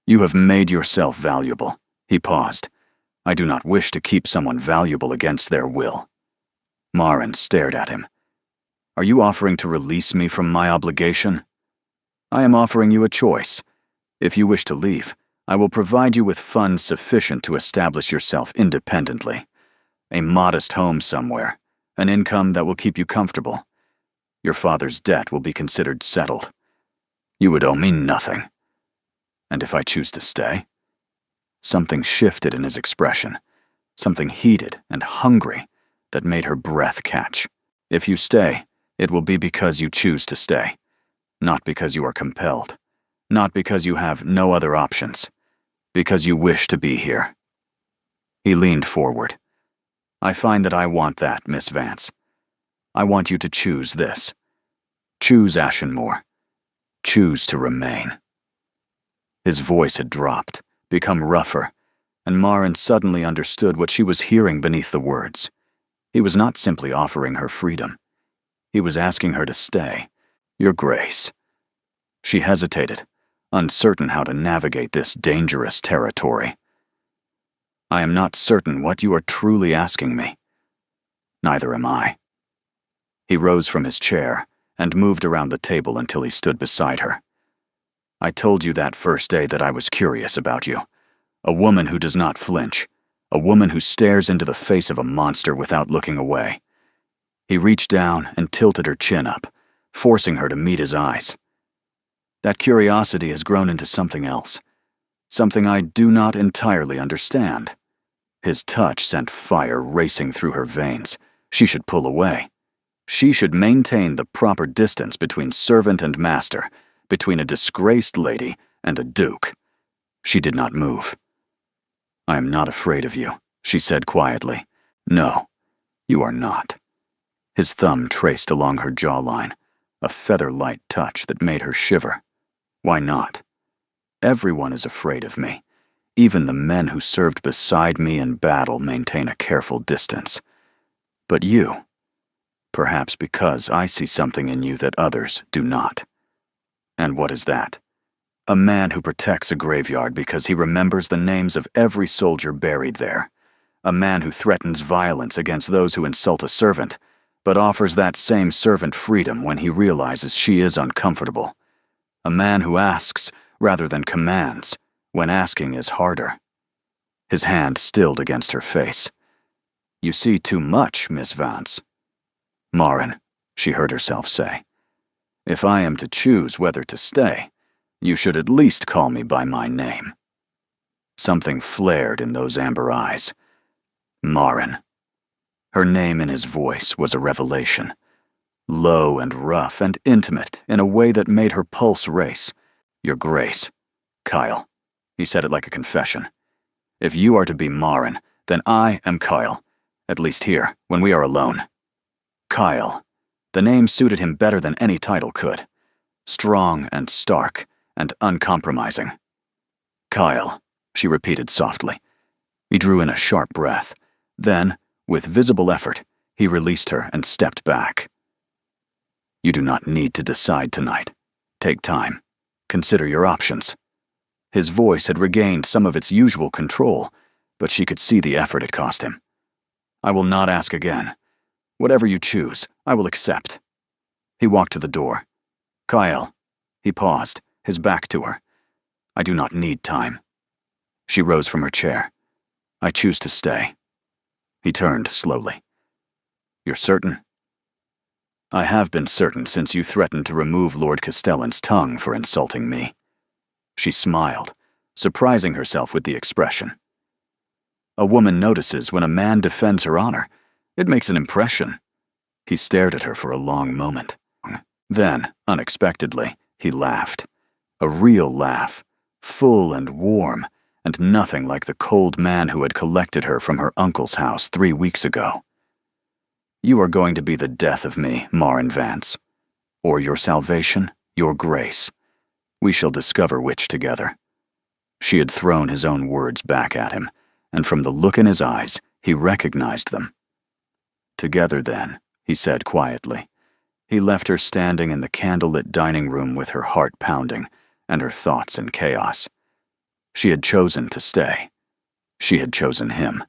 You have made yourself valuable. He paused. I do not wish to keep someone valuable against their will. Marin stared at him. Are you offering to release me from my obligation? I am offering you a choice. If you wish to leave, I will provide you with funds sufficient to establish yourself independently. A modest home somewhere, an income that will keep you comfortable. Your father's debt will be considered settled. You would owe me nothing. And if I choose to stay? Something shifted in his expression, something heated and hungry that made her breath catch. If you stay, it will be because you choose to stay, not because you are compelled, not because you have no other options, because you wish to be here. He leaned forward. I find that I want that, Miss Vance. I want you to choose this. Choose Ashenmore. Choose to remain. His voice had dropped, become rougher, and Maren suddenly understood what she was hearing beneath the words. He was not simply offering her freedom. He was asking her to stay. Your Grace. She hesitated, uncertain how to navigate this dangerous territory. I am not certain what you are truly asking me. Neither am I. He rose from his chair and moved around the table until he stood beside her. I told you that first day that I was curious about you. A woman who does not flinch. A woman who stares into the face of a monster without looking away. He reached down and tilted her chin up, forcing her to meet his eyes. That curiosity has grown into something else. Something I do not entirely understand. His touch sent fire racing through her veins. She should pull away. She should maintain the proper distance between servant and master, between a disgraced lady and a duke. She did not move. I am not afraid of you, she said quietly. No, you are not. His thumb traced along her jawline, a feather-light touch that made her shiver. Why not? Everyone is afraid of me. Even the men who served beside me in battle maintain a careful distance. But you, perhaps because I see something in you that others do not. And what is that? A man who protects a graveyard because he remembers the names of every soldier buried there. A man who threatens violence against those who insult a servant, but offers that same servant freedom when he realizes she is uncomfortable. A man who asks rather than commands, when asking is harder. His hand stilled against her face. You see too much, Miss Vance. Maren, she heard herself say. If I am to choose whether to stay, you should at least call me by my name. Something flared in those amber eyes. Maren. Her name in his voice was a revelation. Low and rough and intimate in a way that made her pulse race. Your Grace. Kyle. He said it like a confession. If you are to be Maren, then I am Kyle. At least here, when we are alone. Kyle. The name suited him better than any title could. Strong and stark and uncompromising. Kyle, she repeated softly. He drew in a sharp breath. Then, with visible effort, he released her and stepped back. You do not need to decide tonight. Take time. Consider your options. His voice had regained some of its usual control, but she could see the effort it cost him. I will not ask again. Whatever you choose, I will accept. He walked to the door. Kyle. He paused, his back to her. I do not need time. She rose from her chair. I choose to stay. He turned slowly. You're certain? I have been certain since you threatened to remove Lord Castellan's tongue for insulting me. She smiled, surprising herself with the expression. A woman notices when a man defends her honor. It makes an impression. He stared at her for a long moment. Then, unexpectedly, he laughed. A real laugh, full and warm, and nothing like the cold man who had collected her from her uncle's house 3 weeks ago. You are going to be the death of me, Maren Vance. Or your salvation, your grace. We shall discover which together. She had thrown his own words back at him, and from the look in his eyes, he recognized them. Together then, he said quietly. He left her standing in the candlelit dining room with her heart pounding and her thoughts in chaos. She had chosen to stay. She had chosen him.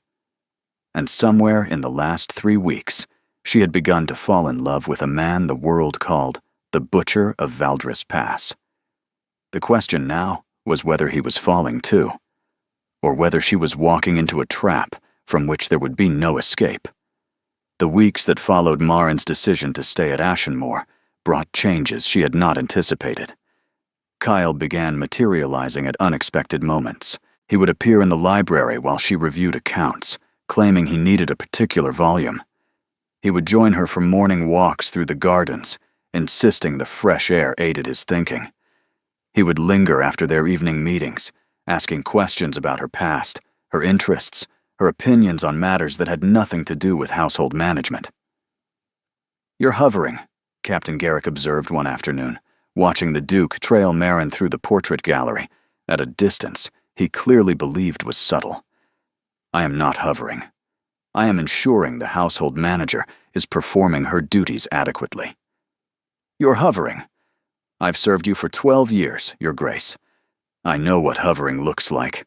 And somewhere in the last 3 weeks, she had begun to fall in love with a man the world called the Butcher of Valdres Pass. The question now was whether he was falling too, or whether she was walking into a trap from which there would be no escape. The weeks that followed Maren's decision to stay at Ashenmore brought changes she had not anticipated. Kyle began materializing at unexpected moments. He would appear in the library while she reviewed accounts, claiming he needed a particular volume. He would join her for morning walks through the gardens, insisting the fresh air aided his thinking. He would linger after their evening meetings, asking questions about her past, her interests, her opinions on matters that had nothing to do with household management. You're hovering, Captain Garrick observed one afternoon, watching the Duke trail Marin through the portrait gallery, at a distance he clearly believed was subtle. I am not hovering. I am ensuring the household manager is performing her duties adequately. You're hovering. I've served you for 12 years, Your Grace. I know what hovering looks like.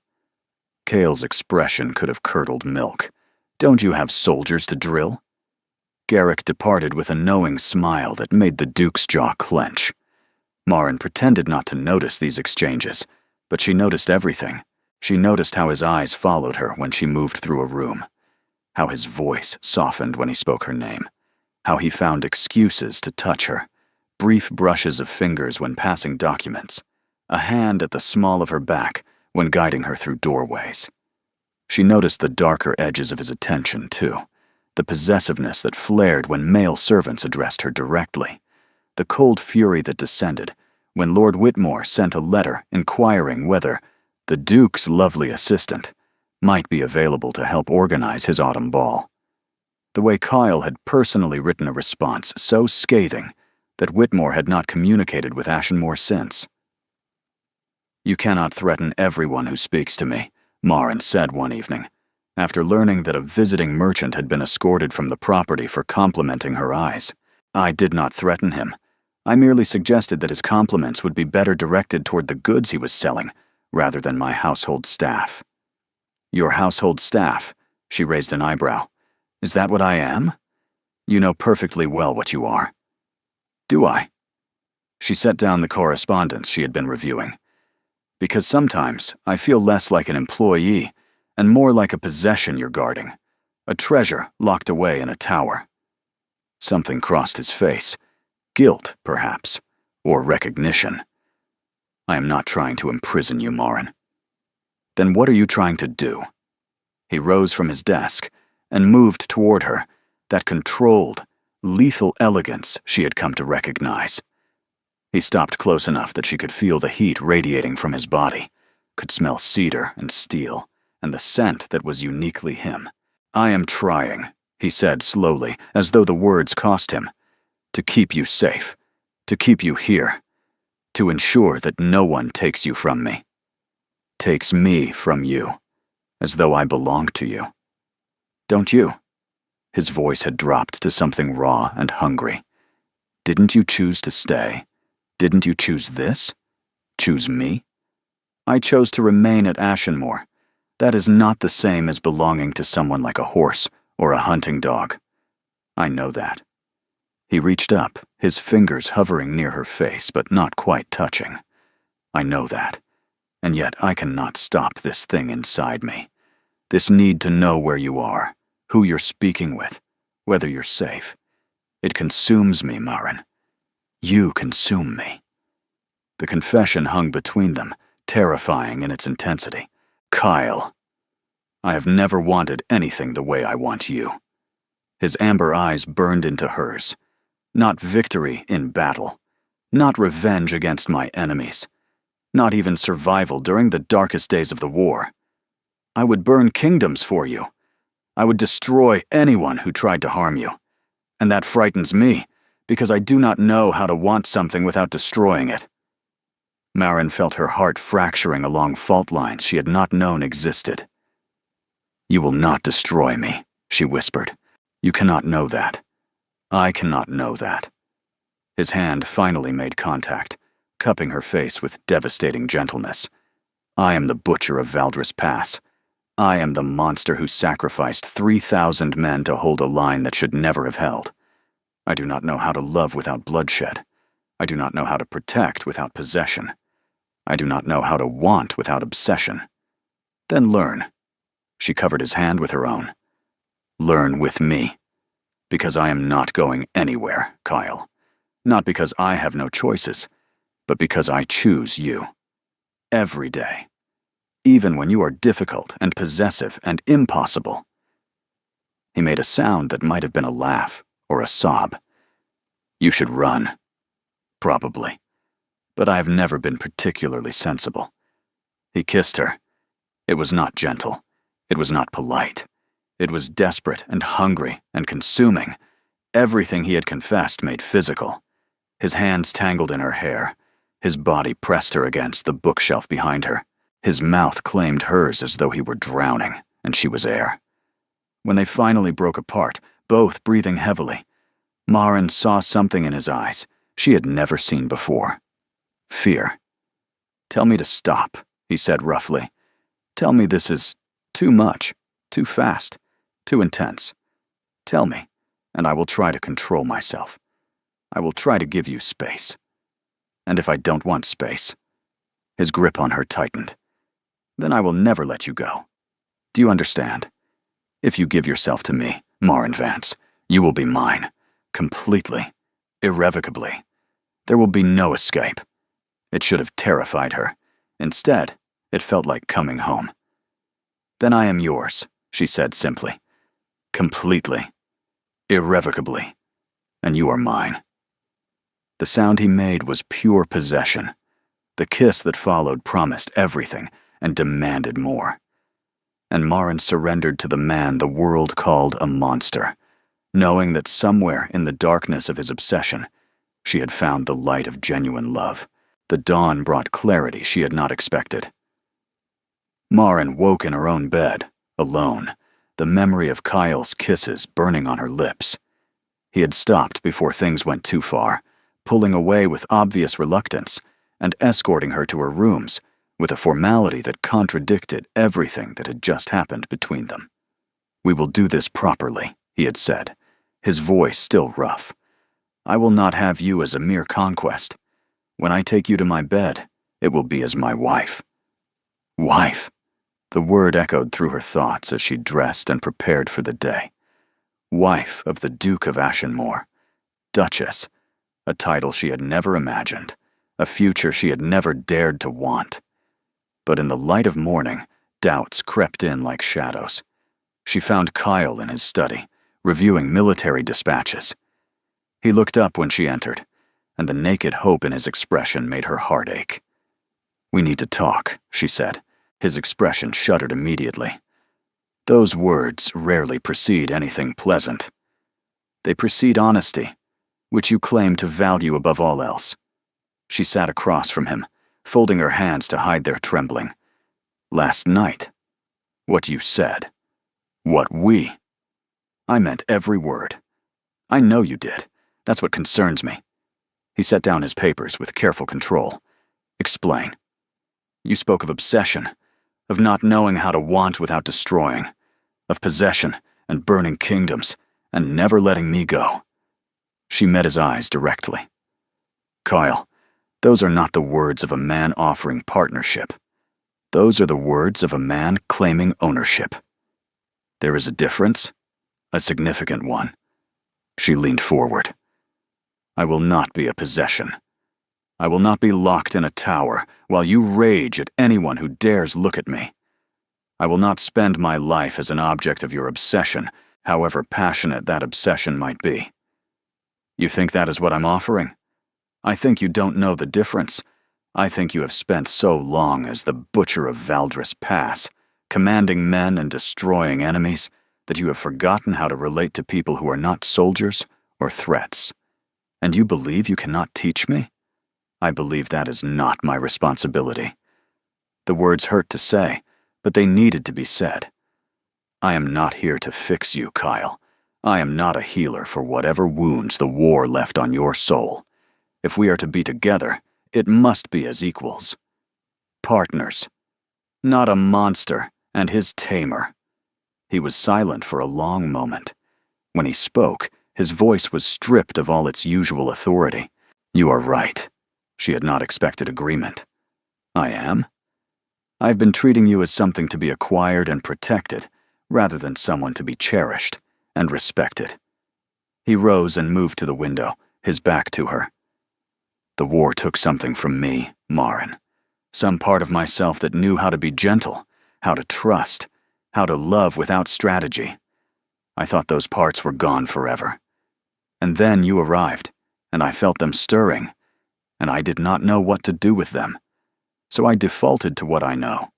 Cale's expression could have curdled milk. Don't you have soldiers to drill? Garrick departed with a knowing smile that made the Duke's jaw clench. Marin pretended not to notice these exchanges, but she noticed everything. She noticed how his eyes followed her when she moved through a room, how his voice softened when he spoke her name, how he found excuses to touch her, brief brushes of fingers when passing documents, a hand at the small of her back when guiding her through doorways. She noticed the darker edges of his attention, too, the possessiveness that flared when male servants addressed her directly, the cold fury that descended when Lord Whitmore sent a letter inquiring whether the Duke's lovely assistant might be available to help organize his autumn ball. The way Kyle had personally written a response so scathing that Whitmore had not communicated with Ashenmore since. You cannot threaten everyone who speaks to me, Marin said one evening, after learning that a visiting merchant had been escorted from the property for complimenting her eyes. I did not threaten him. I merely suggested that his compliments would be better directed toward the goods he was selling, rather than my household staff. Your household staff? She raised an eyebrow. Is that what I am? You know perfectly well what you are. Do I? She set down the correspondence she had been reviewing. Because sometimes I feel less like an employee and more like a possession you're guarding, a treasure locked away in a tower. Something crossed his face. Guilt, perhaps, or recognition. I am not trying to imprison you, Marin. Then what are you trying to do? He rose from his desk and moved toward her, that controlled, lethal elegance she had come to recognize. He stopped close enough that she could feel the heat radiating from his body, could smell cedar and steel, and the scent that was uniquely him. I am trying, he said slowly, as though the words cost him, to keep you safe, to keep you here, to ensure that no one takes you from me, takes me from you, as though I belonged to you. Don't you? His voice had dropped to something raw and hungry. Didn't you choose to stay? Didn't you choose this? Choose me? I chose to remain at Ashenmore. That is not the same as belonging to someone like a horse or a hunting dog. I know that. He reached up, his fingers hovering near her face but not quite touching. I know that. And yet I cannot stop this thing inside me. This need to know where you are, who you're speaking with, whether you're safe. It consumes me, Marin. You consume me. The confession hung between them, terrifying in its intensity. Kyle. I have never wanted anything the way I want you. His amber eyes burned into hers. Not victory in battle. Not revenge against my enemies. Not even survival during the darkest days of the war. I would burn kingdoms for you. I would destroy anyone who tried to harm you. And that frightens me, because I do not know how to want something without destroying it. Marin felt her heart fracturing along fault lines she had not known existed. You will not destroy me, she whispered. You cannot know that. I cannot know that. His hand finally made contact, cupping her face with devastating gentleness. I am the butcher of Valdres Pass. I am the monster who sacrificed 3,000 men to hold a line that should never have held. I do not know how to love without bloodshed. I do not know how to protect without possession. I do not know how to want without obsession. Then learn. She covered his hand with her own. Learn with me. Because I am not going anywhere, Kyle. Not because I have no choices, but because I choose you. Every day. Even when you are difficult and possessive and impossible. He made a sound that might have been a laugh or a sob. You should run. Probably. But I have never been particularly sensible. He kissed her. It was not gentle. It was not polite. It was desperate and hungry and consuming. Everything he had confessed made physical. His hands tangled in her hair. His body pressed her against the bookshelf behind her. His mouth claimed hers as though he were drowning, and she was air. When they finally broke apart, both breathing heavily, Maren saw something in his eyes she had never seen before. Fear. "Tell me to stop," he said roughly. "Tell me this is too much, too fast, too intense. Tell me, and I will try to control myself. I will try to give you space. And if I don't want space," his grip on her tightened, "then I will never let you go. Do you understand? If you give yourself to me, Maren Vance, you will be mine, completely, irrevocably. There will be no escape." It should have terrified her. Instead, it felt like coming home. "Then I am yours," she said simply. "Completely, irrevocably, and you are mine." The sound he made was pure possession. The kiss that followed promised everything and demanded more. And Maren surrendered to the man the world called a monster, knowing that somewhere in the darkness of his obsession, she had found the light of genuine love. The dawn brought clarity she had not expected. Maren woke in her own bed, alone, the memory of Kyle's kisses burning on her lips. He had stopped before things went too far, pulling away with obvious reluctance and escorting her to her rooms with a formality that contradicted everything that had just happened between them. "We will do this properly," he had said, his voice still rough. "I will not have you as a mere conquest. When I take you to my bed, it will be as my wife." Wife. The word echoed through her thoughts as she dressed and prepared for the day. Wife of the Duke of Ashenmore. Duchess. A title she had never imagined. A future she had never dared to want. But in the light of morning, doubts crept in like shadows. She found Kyle in his study, reviewing military dispatches. He looked up when she entered, and the naked hope in his expression made her heart ache. "We need to talk," she said. His expression shuddered immediately. Those words rarely precede anything pleasant. They precede honesty, which you claim to value above all else. She sat across from him, folding her hands to hide their trembling. "Last night, what you said, what we—" "I meant every word. I know you did. That's what concerns me." He set down his papers with careful control. "Explain. You spoke of obsession, of not knowing how to want without destroying, of possession and burning kingdoms, and never letting me go." She met his eyes directly. "Kyle, those are not the words of a man offering partnership. Those are the words of a man claiming ownership. There is a difference, a significant one." She leaned forward. "I will not be a possession. I will not be locked in a tower while you rage at anyone who dares look at me. I will not spend my life as an object of your obsession, however passionate that obsession might be. You think that is what I'm offering? I think you don't know the difference. I think you have spent so long as the butcher of Valdris Pass, commanding men and destroying enemies, that you have forgotten how to relate to people who are not soldiers or threats. And you believe you cannot teach me? I believe that is not my responsibility." The words hurt to say, but they needed to be said. "I am not here to fix you, Kyle. I am not a healer for whatever wounds the war left on your soul. If we are to be together, it must be as equals. Partners. Not a monster and his tamer." He was silent for a long moment. When he spoke, his voice was stripped of all its usual authority. "You are right." She had not expected agreement. "I am? I've been treating you as something to be acquired and protected, rather than someone to be cherished and respected." He rose and moved to the window, his back to her. "The war took something from me, Maren. Some part of myself that knew how to be gentle, how to trust, how to love without strategy. I thought those parts were gone forever. And then you arrived, and I felt them stirring, and I did not know what to do with them. So I defaulted to what I know.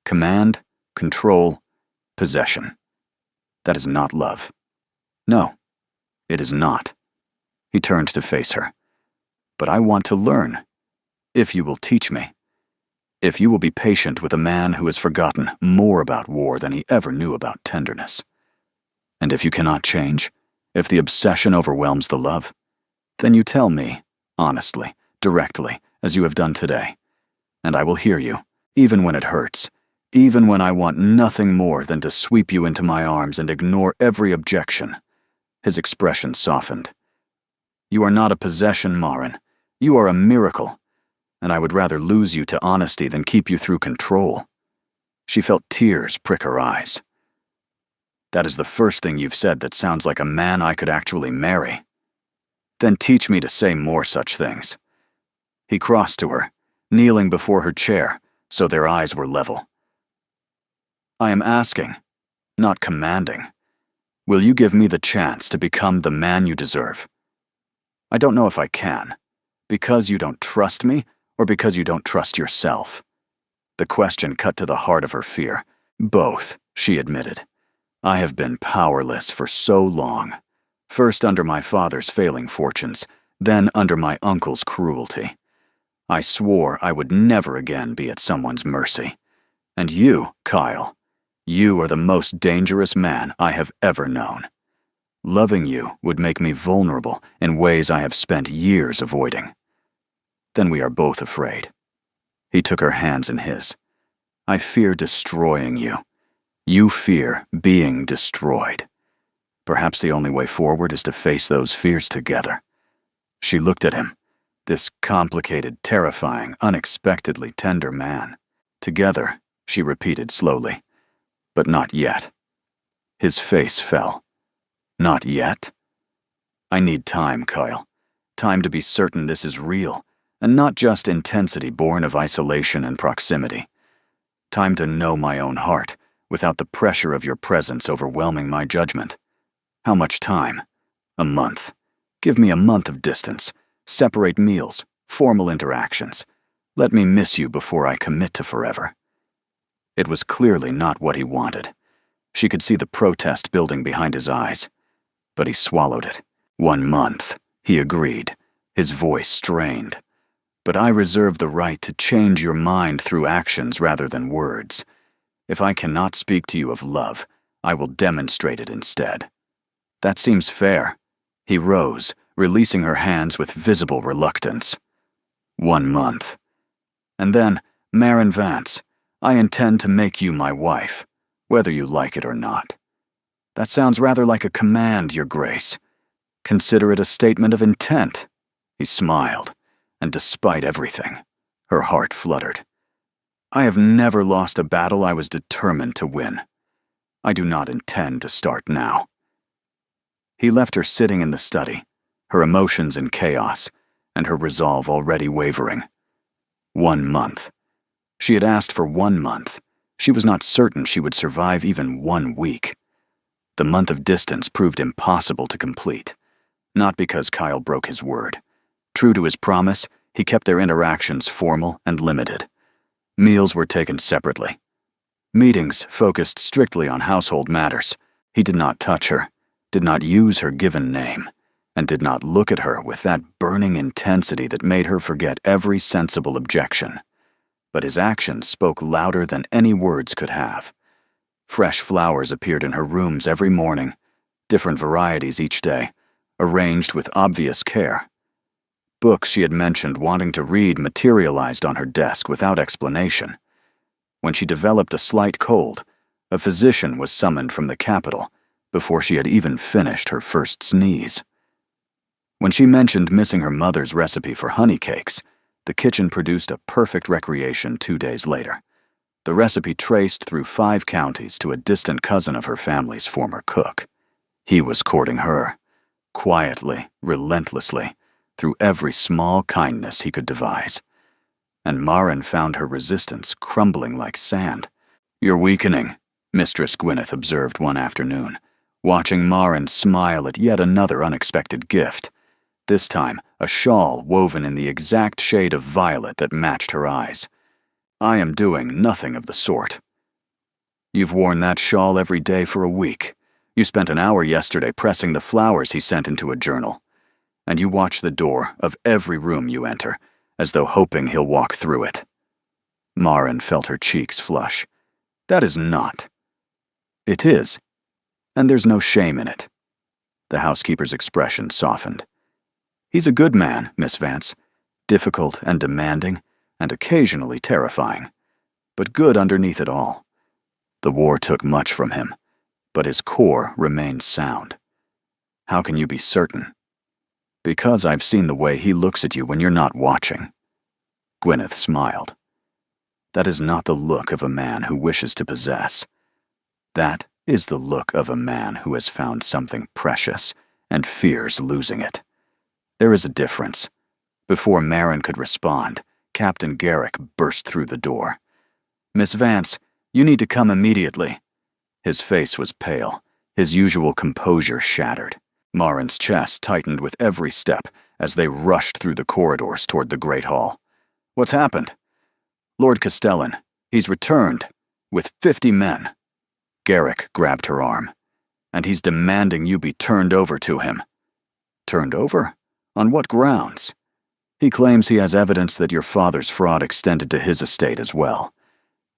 Command, control, possession. That is not love. No, it is not." He turned to face her. But I want to learn, if you will teach me. If you will be patient with a man who has forgotten more about war than he ever knew about tenderness. And if you cannot change, if the obsession overwhelms the love, then you tell me, honestly, directly, as you have done today. And I will hear you, even when it hurts, even when I want nothing more than to sweep you into my arms and ignore every objection. His expression softened. You are not a possession, Marin. You are a miracle, and I would rather lose you to honesty than keep you through control. She felt tears prick her eyes. That is the first thing you've said that sounds like a man I could actually marry. Then teach me to say more such things. He crossed to her, kneeling before her chair, so their eyes were level. I am asking, not commanding. Will you give me the chance to become the man you deserve? I don't know if I can, because you don't trust me or because you don't trust yourself. The question cut to the heart of her fear. Both, she admitted. I have been powerless for so long. First under my father's failing fortunes, then under my uncle's cruelty. I swore I would never again be at someone's mercy. And you, Kyle, you are the most dangerous man I have ever known. Loving you would make me vulnerable in ways I have spent years avoiding. Then we are both afraid. He took her hands in his. I fear destroying you. You fear being destroyed. Perhaps the only way forward is to face those fears together. She looked at him, this complicated, terrifying, unexpectedly tender man. Together, she repeated slowly, but not yet. His face fell. Not yet? I need time, Kyle. Time to be certain this is real, and not just intensity born of isolation and proximity. Time to know my own heart, without the pressure of your presence overwhelming my judgment. How much time? A month. Give me a month of distance. Separate meals, formal interactions. Let me miss you before I commit to forever. It was clearly not what he wanted. She could see the protest building behind his eyes. But he swallowed it. 1 month, he agreed, his voice strained. But I reserve the right to change your mind through actions rather than words. If I cannot speak to you of love, I will demonstrate it instead. That seems fair. He rose, releasing her hands with visible reluctance. 1 month. And then, Marin Vance, I intend to make you my wife, whether you like it or not. That sounds rather like a command, Your Grace. Consider it a statement of intent. He smiled, and despite everything, her heart fluttered. I have never lost a battle I was determined to win. I do not intend to start now. He left her sitting in the study, her emotions in chaos, and her resolve already wavering. 1 month. She had asked for 1 month. She was not certain she would survive even 1 week. The month of distance proved impossible to complete, not because Kyle broke his word. True to his promise, he kept their interactions formal and limited. Meals were taken separately. Meetings focused strictly on household matters. He did not touch her, did not use her given name, and did not look at her with that burning intensity that made her forget every sensible objection. But his actions spoke louder than any words could have. Fresh flowers appeared in her rooms every morning, different varieties each day, arranged with obvious care. Books she had mentioned wanting to read materialized on her desk without explanation. When she developed a slight cold, a physician was summoned from the capital before she had even finished her first sneeze. When she mentioned missing her mother's recipe for honey cakes, the kitchen produced a perfect recreation 2 days later. The recipe traced through 5 counties to a distant cousin of her family's former cook. He was courting her, quietly, relentlessly, through every small kindness he could devise. And Marin found her resistance crumbling like sand. You're weakening, Mistress Gwyneth observed one afternoon, watching Marin smile at yet another unexpected gift. This time, a shawl woven in the exact shade of violet that matched her eyes. I am doing nothing of the sort. You've worn that shawl every day for a week. You spent an hour yesterday pressing the flowers he sent into a journal. and you watch the door of every room you enter, as though hoping he'll walk through it. Maren felt her cheeks flush. That is not. It is, and there's no shame in it. The housekeeper's expression softened. He's a good man, Miss Vance. Difficult and demanding, and occasionally terrifying, but good underneath it all. The war took much from him, but his core remained sound. How can you be certain? Because I've seen the way he looks at you when you're not watching. Gwyneth smiled. That is not the look of a man who wishes to possess. That is the look of a man who has found something precious and fears losing it. There is a difference. Before Maren could respond, Captain Garrick burst through the door. Miss Vance, you need to come immediately. His face was pale, his usual composure shattered. Maren's chest tightened with every step as they rushed through the corridors toward the Great Hall. What's happened? Lord Castellan, he's returned, with 50 men. Garrick grabbed her arm. And he's demanding you be turned over to him. Turned over? On what grounds? He claims he has evidence that your father's fraud extended to his estate as well.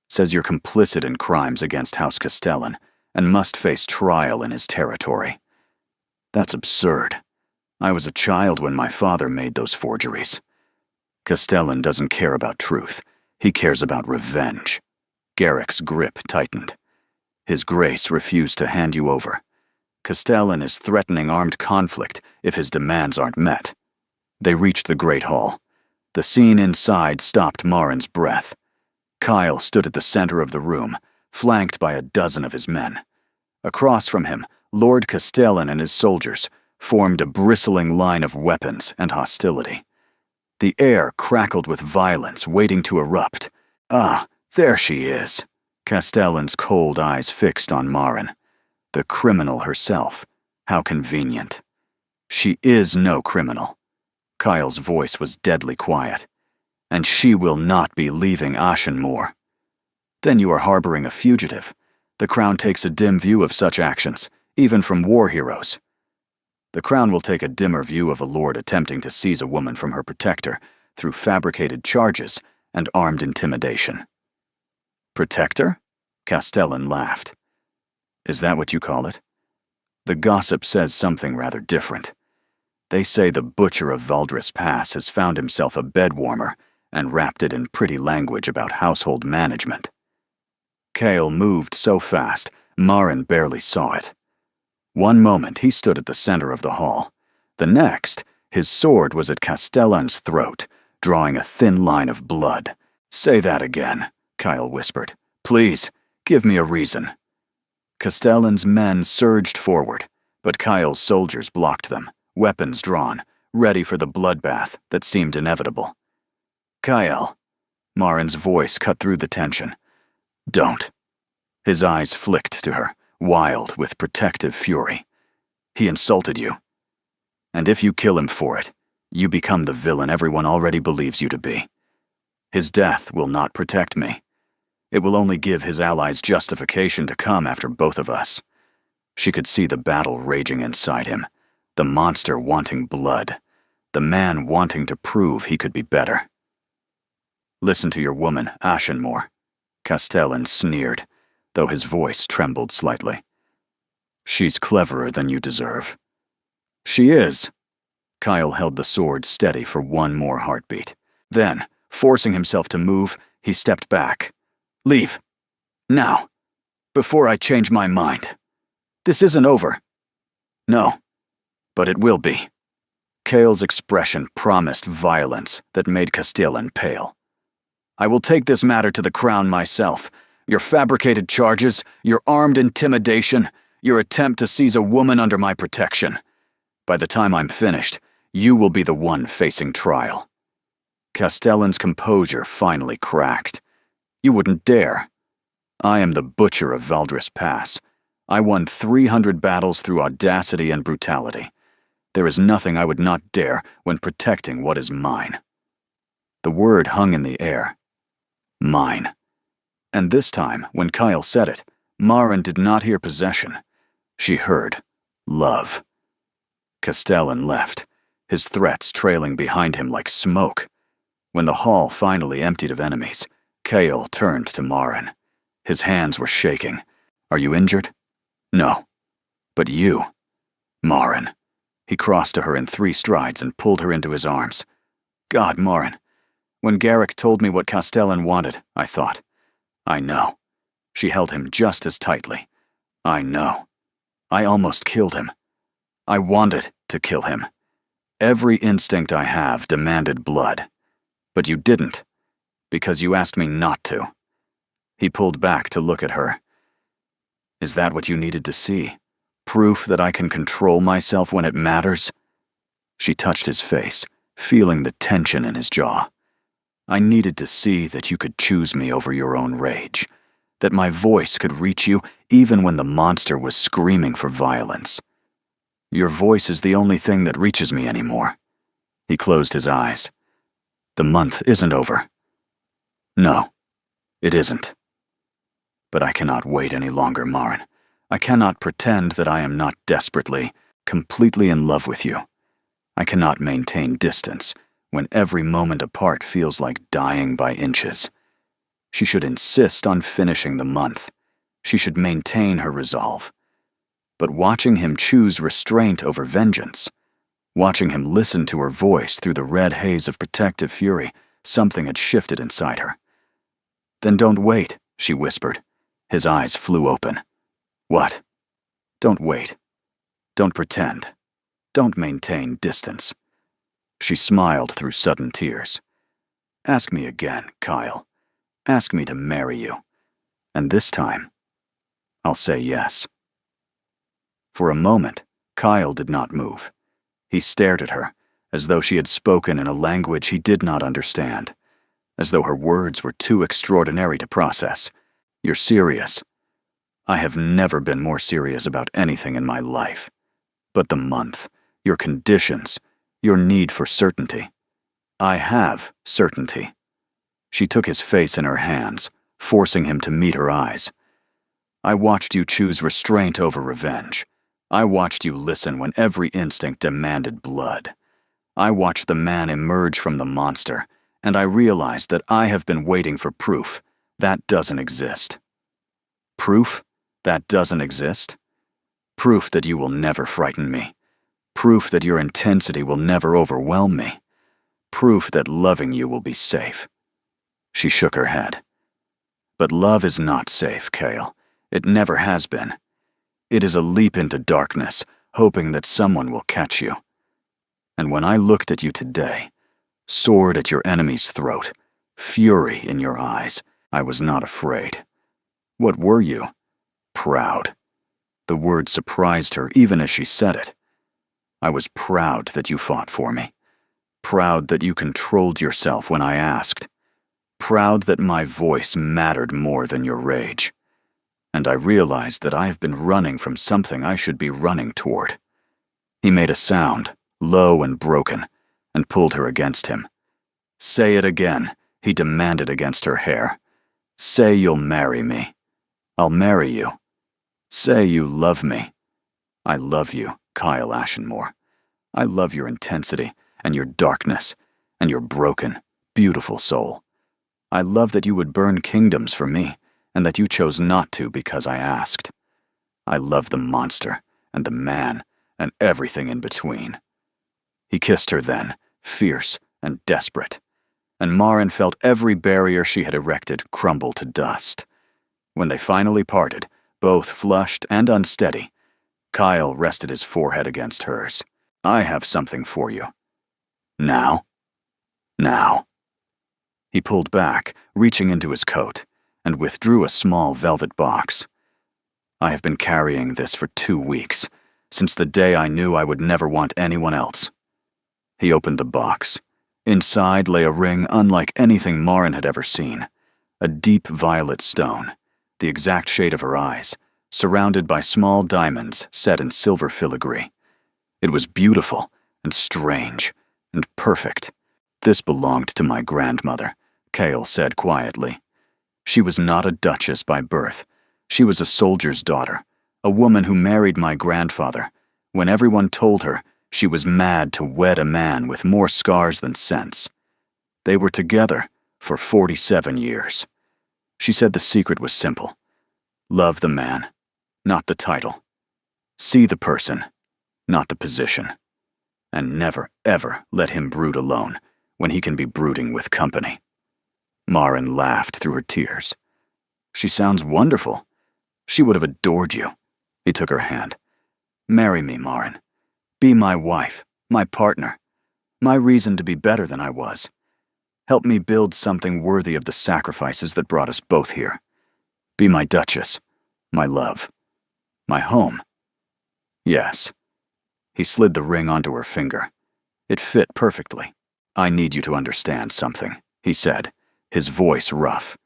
Says you're complicit in crimes against House Castellan and must face trial in his territory. That's absurd. I was a child when my father made those forgeries. Castellan doesn't care about truth. He cares about revenge. Garrick's grip tightened. His Grace refused to hand you over. Castellan is threatening armed conflict if his demands aren't met. They reached the Great Hall. The scene inside stopped Maren's breath. Kyle stood at the center of the room, flanked by a dozen of his men. Across from him, Lord Castellan and his soldiers formed a bristling line of weapons and hostility. The air crackled with violence, waiting to erupt. Ah, there she is. Castellan's cold eyes fixed on Maren. The criminal herself. How convenient. She is no criminal. Kyle's voice was deadly quiet. And she will not be leaving Ashenmoor. Then you are harboring a fugitive. The Crown takes a dim view of such actions, even from war heroes. The Crown will take a dimmer view of a lord attempting to seize a woman from her protector through fabricated charges and armed intimidation. Protector? Castellan laughed. Is that what you call it? The gossip says something rather different. They say the butcher of Valdris Pass has found himself a bed warmer and wrapped it in pretty language about household management. Kale moved so fast, Maren barely saw it. One moment he stood at the center of the hall. The next, his sword was at Castellan's throat, drawing a thin line of blood. Say that again, Kyle whispered. Please, give me a reason. Castellan's men surged forward, but Kyle's soldiers blocked them, weapons drawn, ready for the bloodbath that seemed inevitable. Kyle. Maren's voice cut through the tension. Don't. His eyes flicked to her, wild with protective fury. He insulted you. And if you kill him for it, you become the villain everyone already believes you to be. His death will not protect me. It will only give his allies justification to come after both of us. She could see the battle raging inside him, the monster wanting blood, the man wanting to prove he could be better. Listen to your woman, Ashenmoor, Castellan sneered, though his voice trembled slightly. She's cleverer than you deserve. She is. Kyle held the sword steady for one more heartbeat. Then, forcing himself to move, he stepped back. Leave. Now. Before I change my mind. This isn't over. No. But it will be. Kale's expression promised violence that made Castellan pale. I will take this matter to the Crown myself. Your fabricated charges, your armed intimidation, your attempt to seize a woman under my protection. By the time I'm finished, you will be the one facing trial. Castellan's composure finally cracked. You wouldn't dare. I am the butcher of Valdris Pass. I won 300 battles through audacity and brutality. There is nothing I would not dare when protecting what is mine. The word hung in the air. Mine. And this time, when Kyle said it, Maren did not hear possession. She heard love. Castellan left. his threats trailing behind him like smoke. When the hall finally emptied of enemies, Kale turned to Marin. His hands were shaking. "Are you injured?" "No. But you." "Marin." He crossed to her in 3 strides and pulled her into his arms. "God, Marin. When Garrick told me what Castellan wanted, I thought, I know." She held him just as tightly. "I know. I almost killed him. I wanted to kill him. Every instinct I have demanded blood. But you didn't, because you asked me not to." He pulled back to look at her. "Is that what you needed to see? Proof that I can control myself when it matters?" She touched his face, feeling the tension in his jaw. "I needed to see that you could choose me over your own rage, that my voice could reach you even when the monster was screaming for violence. Your voice is the only thing that reaches me anymore." He closed his eyes. "The month isn't over." "No, it isn't. But I cannot wait any longer, Marin. I cannot pretend that I am not desperately, completely in love with you. I cannot maintain distance when every moment apart feels like dying by inches. She should insist on finishing the month. She should maintain her resolve. But watching him choose restraint over vengeance, watching him listen to her voice through the red haze of protective fury, something had shifted inside her. "Then don't wait," she whispered. His eyes flew open. "What?" "Don't wait. Don't pretend. Don't maintain distance." She smiled through sudden tears. "Ask me again, Kyle. Ask me to marry you. And this time, I'll say yes." For a moment, Kyle did not move. He stared at her, as though she had spoken in a language he did not understand, as though her words were too extraordinary to process. "You're serious." "I have never been more serious about anything in my life. But the month, your conditions, your need for certainty. I have certainty." She took his face in her hands, forcing him to meet her eyes. "I watched you choose restraint over revenge. I watched you listen when every instinct demanded blood. I watched the man emerge from the monster, and I realized that I have been waiting for proof. That doesn't exist." "Proof? That doesn't exist?" "Proof that you will never frighten me. Proof that your intensity will never overwhelm me. Proof that loving you will be safe." She shook her head. "But love is not safe, Kale. It never has been. It is a leap into darkness, hoping that someone will catch you. And when I looked at you today, sword at your enemy's throat, fury in your eyes, I was not afraid. What were you? Proud." The word surprised her even as she said it. "I was proud that you fought for me. Proud that you controlled yourself when I asked. Proud that my voice mattered more than your rage. And I realized that I have been running from something I should be running toward." He made a sound, low and broken, and pulled her against him. "Say it again," he demanded against her hair. "Say you'll marry me. I'll marry you. Say you love me." "I love you, Kyle Ashenmore. I love your intensity, and your darkness, and your broken, beautiful soul. I love that you would burn kingdoms for me, and that you chose not to because I asked. I love the monster, and the man, and everything in between." He kissed her then, fierce and desperate, and Marin felt every barrier she had erected crumble to dust. When they finally parted, both flushed and unsteady, Kyle rested his forehead against hers. "I have something for you. Now? Now." He pulled back, reaching into his coat, and withdrew a small velvet box. "I have been carrying this for 2 weeks, since the day I knew I would never want anyone else." He opened the box. Inside lay a ring unlike anything Marin had ever seen, a deep violet stone, the exact shade of her eyes, surrounded by small diamonds set in silver filigree. It was beautiful and strange and perfect. "This belonged to my grandmother," Kale said quietly. "She was not a duchess by birth. She was a soldier's daughter, a woman who married my grandfather when everyone told her She was mad to wed a man with more scars than sense. They were together for 47 years. She said the secret was simple. Love the man, not the title. See the person, not the position. And never, ever let him brood alone when he can be brooding with company. Maren laughed through her tears. She sounds wonderful. She would have adored you. He took her hand. Marry me, Maren. Be my wife, my partner, my reason to be better than I was. Help me build something worthy of the sacrifices that brought us both here. Be my duchess, my love, my home. Yes. He slid the ring onto her finger. It fit perfectly. I need you to understand something, he said, his voice rough.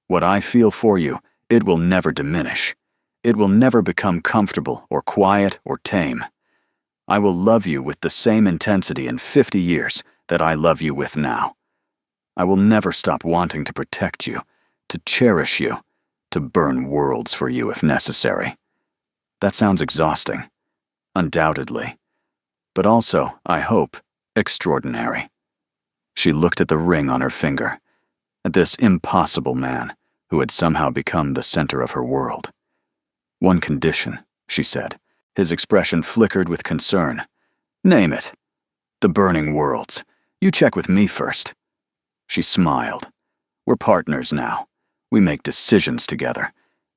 What I feel for you, it will never diminish. It will never become comfortable or quiet or tame. I will love you with the same intensity in 50 years that I love you with now. I will never stop wanting to protect you, to cherish you, to burn worlds for you if necessary. That sounds exhausting. Undoubtedly. But also, I hope, extraordinary. She looked at the ring on her finger, at this impossible man who had somehow become the center of her world. One condition, she said. His expression flickered with concern. Name it. The burning worlds. You check with me first. She smiled. We're partners now. We make decisions together,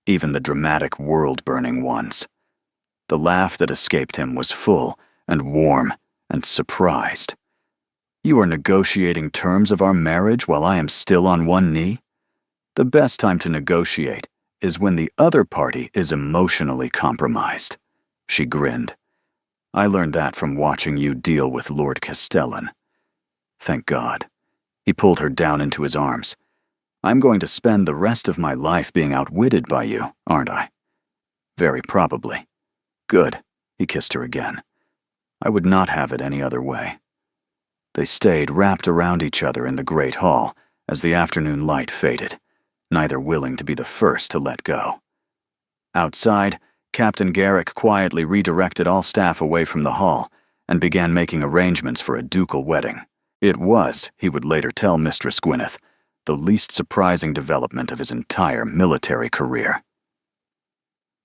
even the dramatic world-burning ones. The laugh that escaped him was full and warm and surprised. You are negotiating terms of our marriage while I am still on one knee? The best time to negotiate is when the other party is emotionally compromised. She grinned. I learned that from watching you deal with Lord Castellan. Thank God. He pulled her down into his arms. I'm going to spend the rest of my life being outwitted by you, aren't I? Very probably. Good. He kissed her again. I would not have it any other way. They stayed wrapped around each other in the great hall as the afternoon light faded, neither willing to be the first to let go. Outside, Captain Garrick quietly redirected all staff away from the hall and began making arrangements for a ducal wedding. It was, he would later tell Mistress Gwyneth, the least surprising development of his entire military career.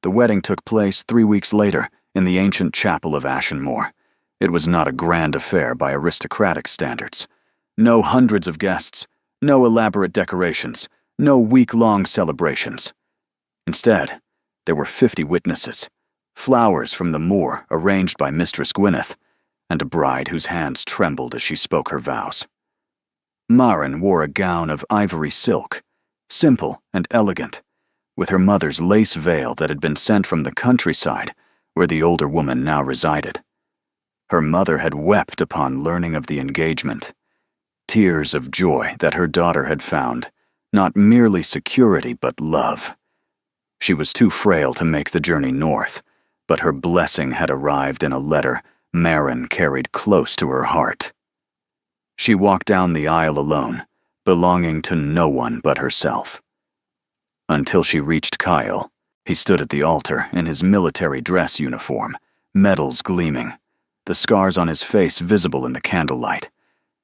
The wedding took place 3 weeks later in the ancient chapel of Ashenmore. It was not a grand affair by aristocratic standards. No hundreds of guests, no elaborate decorations, no week-long celebrations. Instead, there were 50 witnesses, flowers from the moor arranged by Mistress Gwyneth, and a bride whose hands trembled as she spoke her vows. Maren wore a gown of ivory silk, simple and elegant, with her mother's lace veil that had been sent from the countryside where the older woman now resided. Her mother had wept upon learning of the engagement, tears of joy that her daughter had found not merely security but love. She was too frail to make the journey north, but her blessing had arrived in a letter Maren carried close to her heart. She walked down the aisle alone, belonging to no one but herself. Until she reached Kyle, he stood at the altar in his military dress uniform, medals gleaming, the scars on his face visible in the candlelight.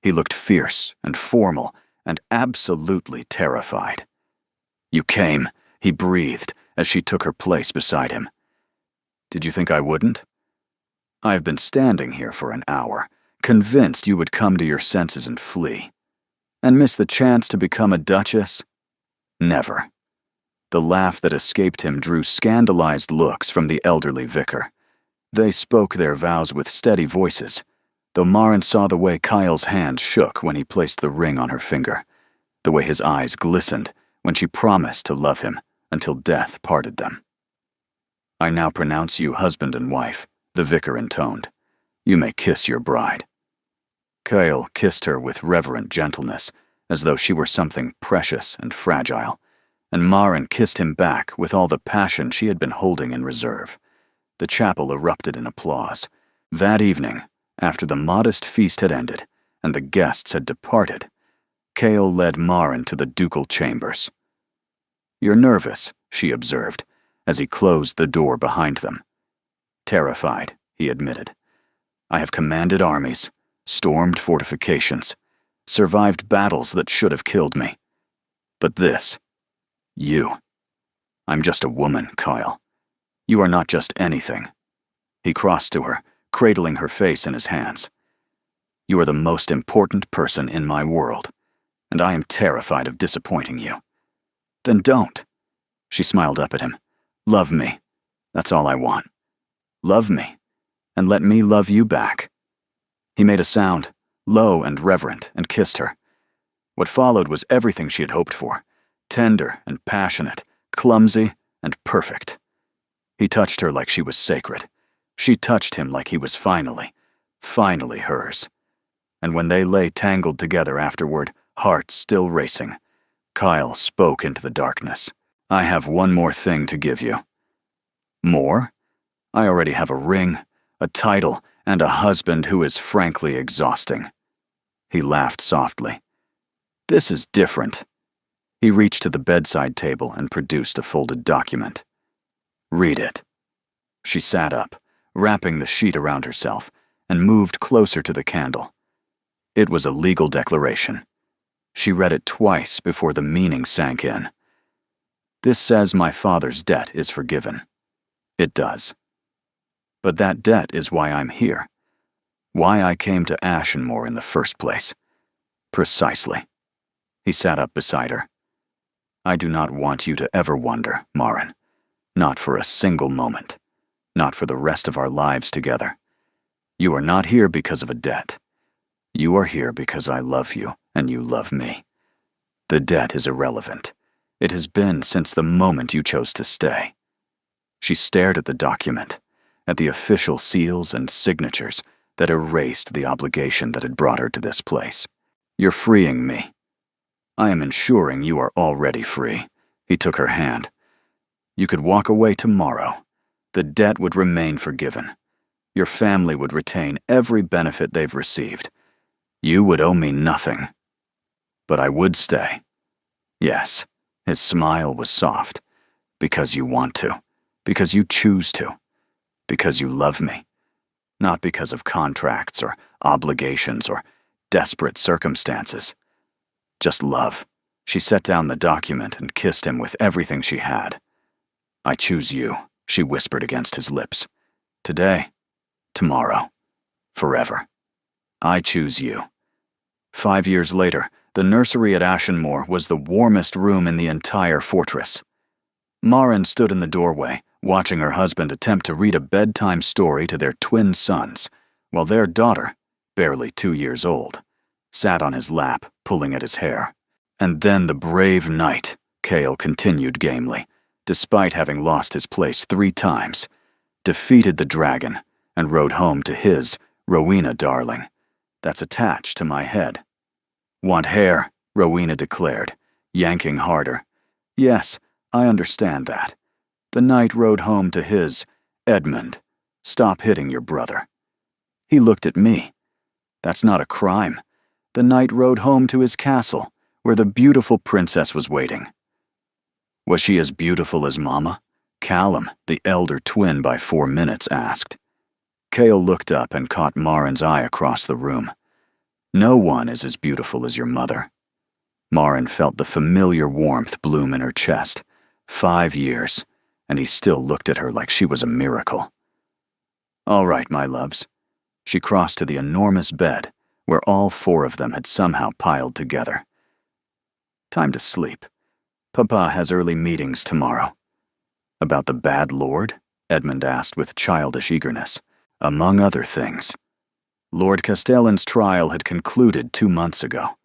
He looked fierce and formal and absolutely terrified. You came, he breathed as she took her place beside him. Did you think I wouldn't? I've been standing here for an hour, convinced you would come to your senses and flee. And miss the chance to become a duchess? Never. The laugh that escaped him drew scandalized looks from the elderly vicar. They spoke their vows with steady voices, though Maren saw the way Kyle's hand shook when he placed the ring on her finger, the way his eyes glistened when she promised to love him until death parted them. I now pronounce you husband and wife, the vicar intoned. You may kiss your bride. Kyle kissed her with reverent gentleness, as though she were something precious and fragile, and Maren kissed him back with all the passion she had been holding in reserve. The chapel erupted in applause. That evening, after the modest feast had ended and the guests had departed, Kale led Maren to the ducal chambers. You're nervous, she observed, as he closed the door behind them. Terrified, he admitted. I have commanded armies, stormed fortifications, survived battles that should have killed me. But this, you. I'm just a woman, Kyle. You are not just anything. He crossed to her, cradling her face in his hands. You are the most important person in my world, and I am terrified of disappointing you. Then don't. She smiled up at him. Love me. That's all I want. Love me, and let me love you back. He made a sound, low and reverent, and kissed her. What followed was everything she had hoped for, tender and passionate, clumsy and perfect. He touched her like she was sacred. She touched him like he was finally hers. And when they lay tangled together afterward, hearts still racing, Kyle spoke into the darkness. I have one more thing to give you. More? I already have a ring, a title, and a husband who is frankly exhausting. He laughed softly. This is different. He reached to the bedside table and produced a folded document. Read it. She sat up, wrapping the sheet around herself, and moved closer to the candle. It was a legal declaration. She read it twice before the meaning sank in. This says my father's debt is forgiven. It does. But that debt is why I'm here. Why I came to Ashenmore in the first place. Precisely. He sat up beside her. I do not want you to ever wonder, Maren. Not for a single moment. Not for the rest of our lives together. You are not here because of a debt. You are here because I love you and you love me. The debt is irrelevant. It has been since the moment you chose to stay. She stared at the document, at the official seals and signatures that erased the obligation that had brought her to this place. You're freeing me. I am ensuring you are already free. He took her hand. You could walk away tomorrow. The debt would remain forgiven. Your family would retain every benefit they've received. You would owe me nothing. But I would stay. Yes, his smile was soft. Because you want to. Because you choose to. Because you love me. Not because of contracts or obligations or desperate circumstances. Just love. She set down the document and kissed him with everything she had. I choose you, she whispered against his lips. Today, tomorrow, forever. I choose you. 5 years later, the nursery at Ashenmore was the warmest room in the entire fortress. Maren stood in the doorway, watching her husband attempt to read a bedtime story to their twin sons, while their daughter, barely 2 years old, sat on his lap, pulling at his hair. And then the brave knight, Cale continued gamely, despite having lost his place 3 times, defeated the dragon and rode home to his, Rowena darling, that's attached to my head. Want hair, Rowena declared, yanking harder. Yes, I understand that. The knight rode home to his, Edmund. Stop hitting your brother. He looked at me. That's not a crime. The knight rode home to his castle, where the beautiful princess was waiting. Was she as beautiful as Mama? Callum, the elder twin by 4 minutes, asked. Cale looked up and caught Maren's eye across the room. No one is as beautiful as your mother. Maren felt the familiar warmth bloom in her chest. 5 years, and he still looked at her like she was a miracle. All right, my loves. She crossed to the enormous bed, where all 4 of them had somehow piled together. Time to sleep. Papa has early meetings tomorrow. About the bad lord? Edmund asked with childish eagerness. Among other things. Lord Castellan's trial had concluded 2 months ago.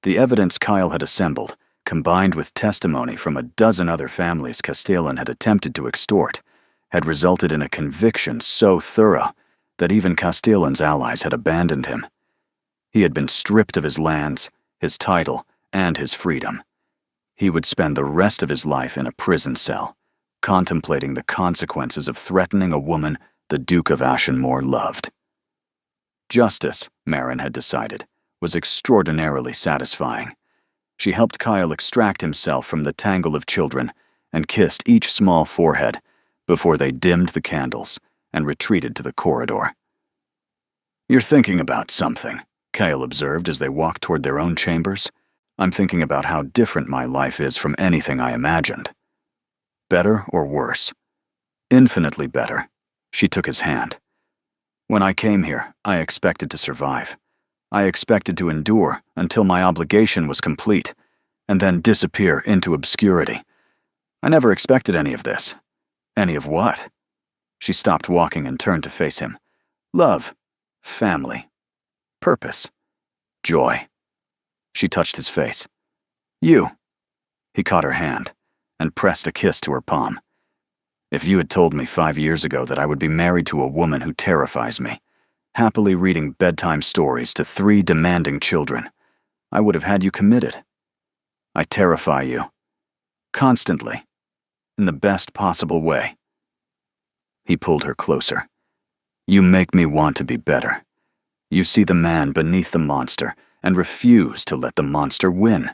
The evidence Kyle had assembled, combined with testimony from a dozen other families Castellan had attempted to extort, had resulted in a conviction so thorough that even Castellan's allies had abandoned him. He had been stripped of his lands, his title, and his freedom. He would spend the rest of his life in a prison cell, contemplating the consequences of threatening a woman the Duke of Ashenmore loved. Justice, Maren had decided, was extraordinarily satisfying. She helped Kyle extract himself from the tangle of children and kissed each small forehead before they dimmed the candles and retreated to the corridor. You're thinking about something, Kyle observed as they walked toward their own chambers. I'm thinking about how different my life is from anything I imagined. Better or worse? Infinitely better. She took his hand. When I came here, I expected to survive. I expected to endure until my obligation was complete, and then disappear into obscurity. I never expected any of this. Any of what? She stopped walking and turned to face him. Love, family, purpose, joy. She touched his face. You. He caught her hand and pressed a kiss to her palm. If you had told me 5 years ago that I would be married to a woman who terrifies me, happily reading bedtime stories to 3 demanding children, I would have had you committed. I terrify you. Constantly. In the best possible way. He pulled her closer. You make me want to be better. You see the man beneath the monster and refuse to let the monster win.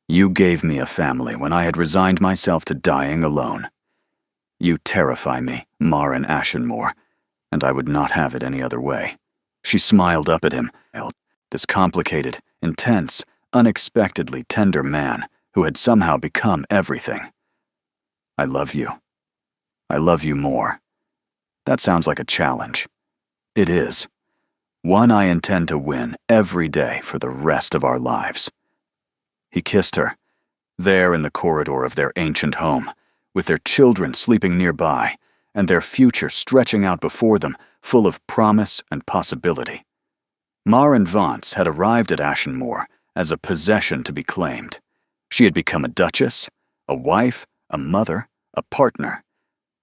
You gave me a family when I had resigned myself to dying alone. You terrify me, Maren Ashenmore, and I would not have it any other way. She smiled up at him, this complicated, intense, unexpectedly tender man who had somehow become everything. I love you. I love you more. That sounds like a challenge. It is. One I intend to win every day for the rest of our lives. He kissed her, there in the corridor of their ancient home, with their children sleeping nearby, and their future stretching out before them, full of promise and possibility. Maren Vance had arrived at Ashenmore as a possession to be claimed. She had become a duchess, a wife, a mother, a partner.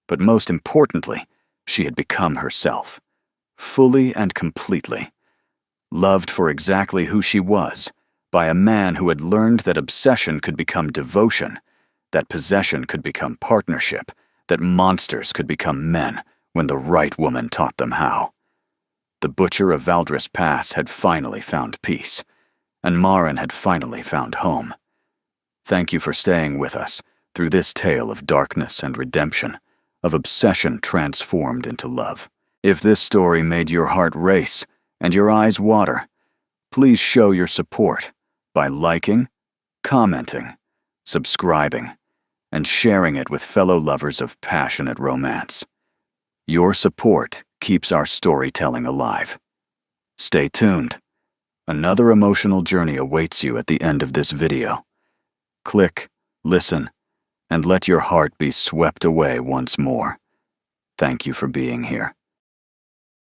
But most importantly, she had become herself, fully and completely. Loved for exactly who she was, by a man who had learned that obsession could become devotion, that possession could become partnership, that monsters could become men when the right woman taught them how. The butcher of Valdris Pass had finally found peace, and Maren had finally found home. Thank you for staying with us through this tale of darkness and redemption, of obsession transformed into love. If this story made your heart race and your eyes water, please show your support by liking, commenting, subscribing, and sharing it with fellow lovers of passionate romance. Your support keeps our storytelling alive. Stay tuned. Another emotional journey awaits you at the end of this video. Click, listen, and let your heart be swept away once more. Thank you for being here.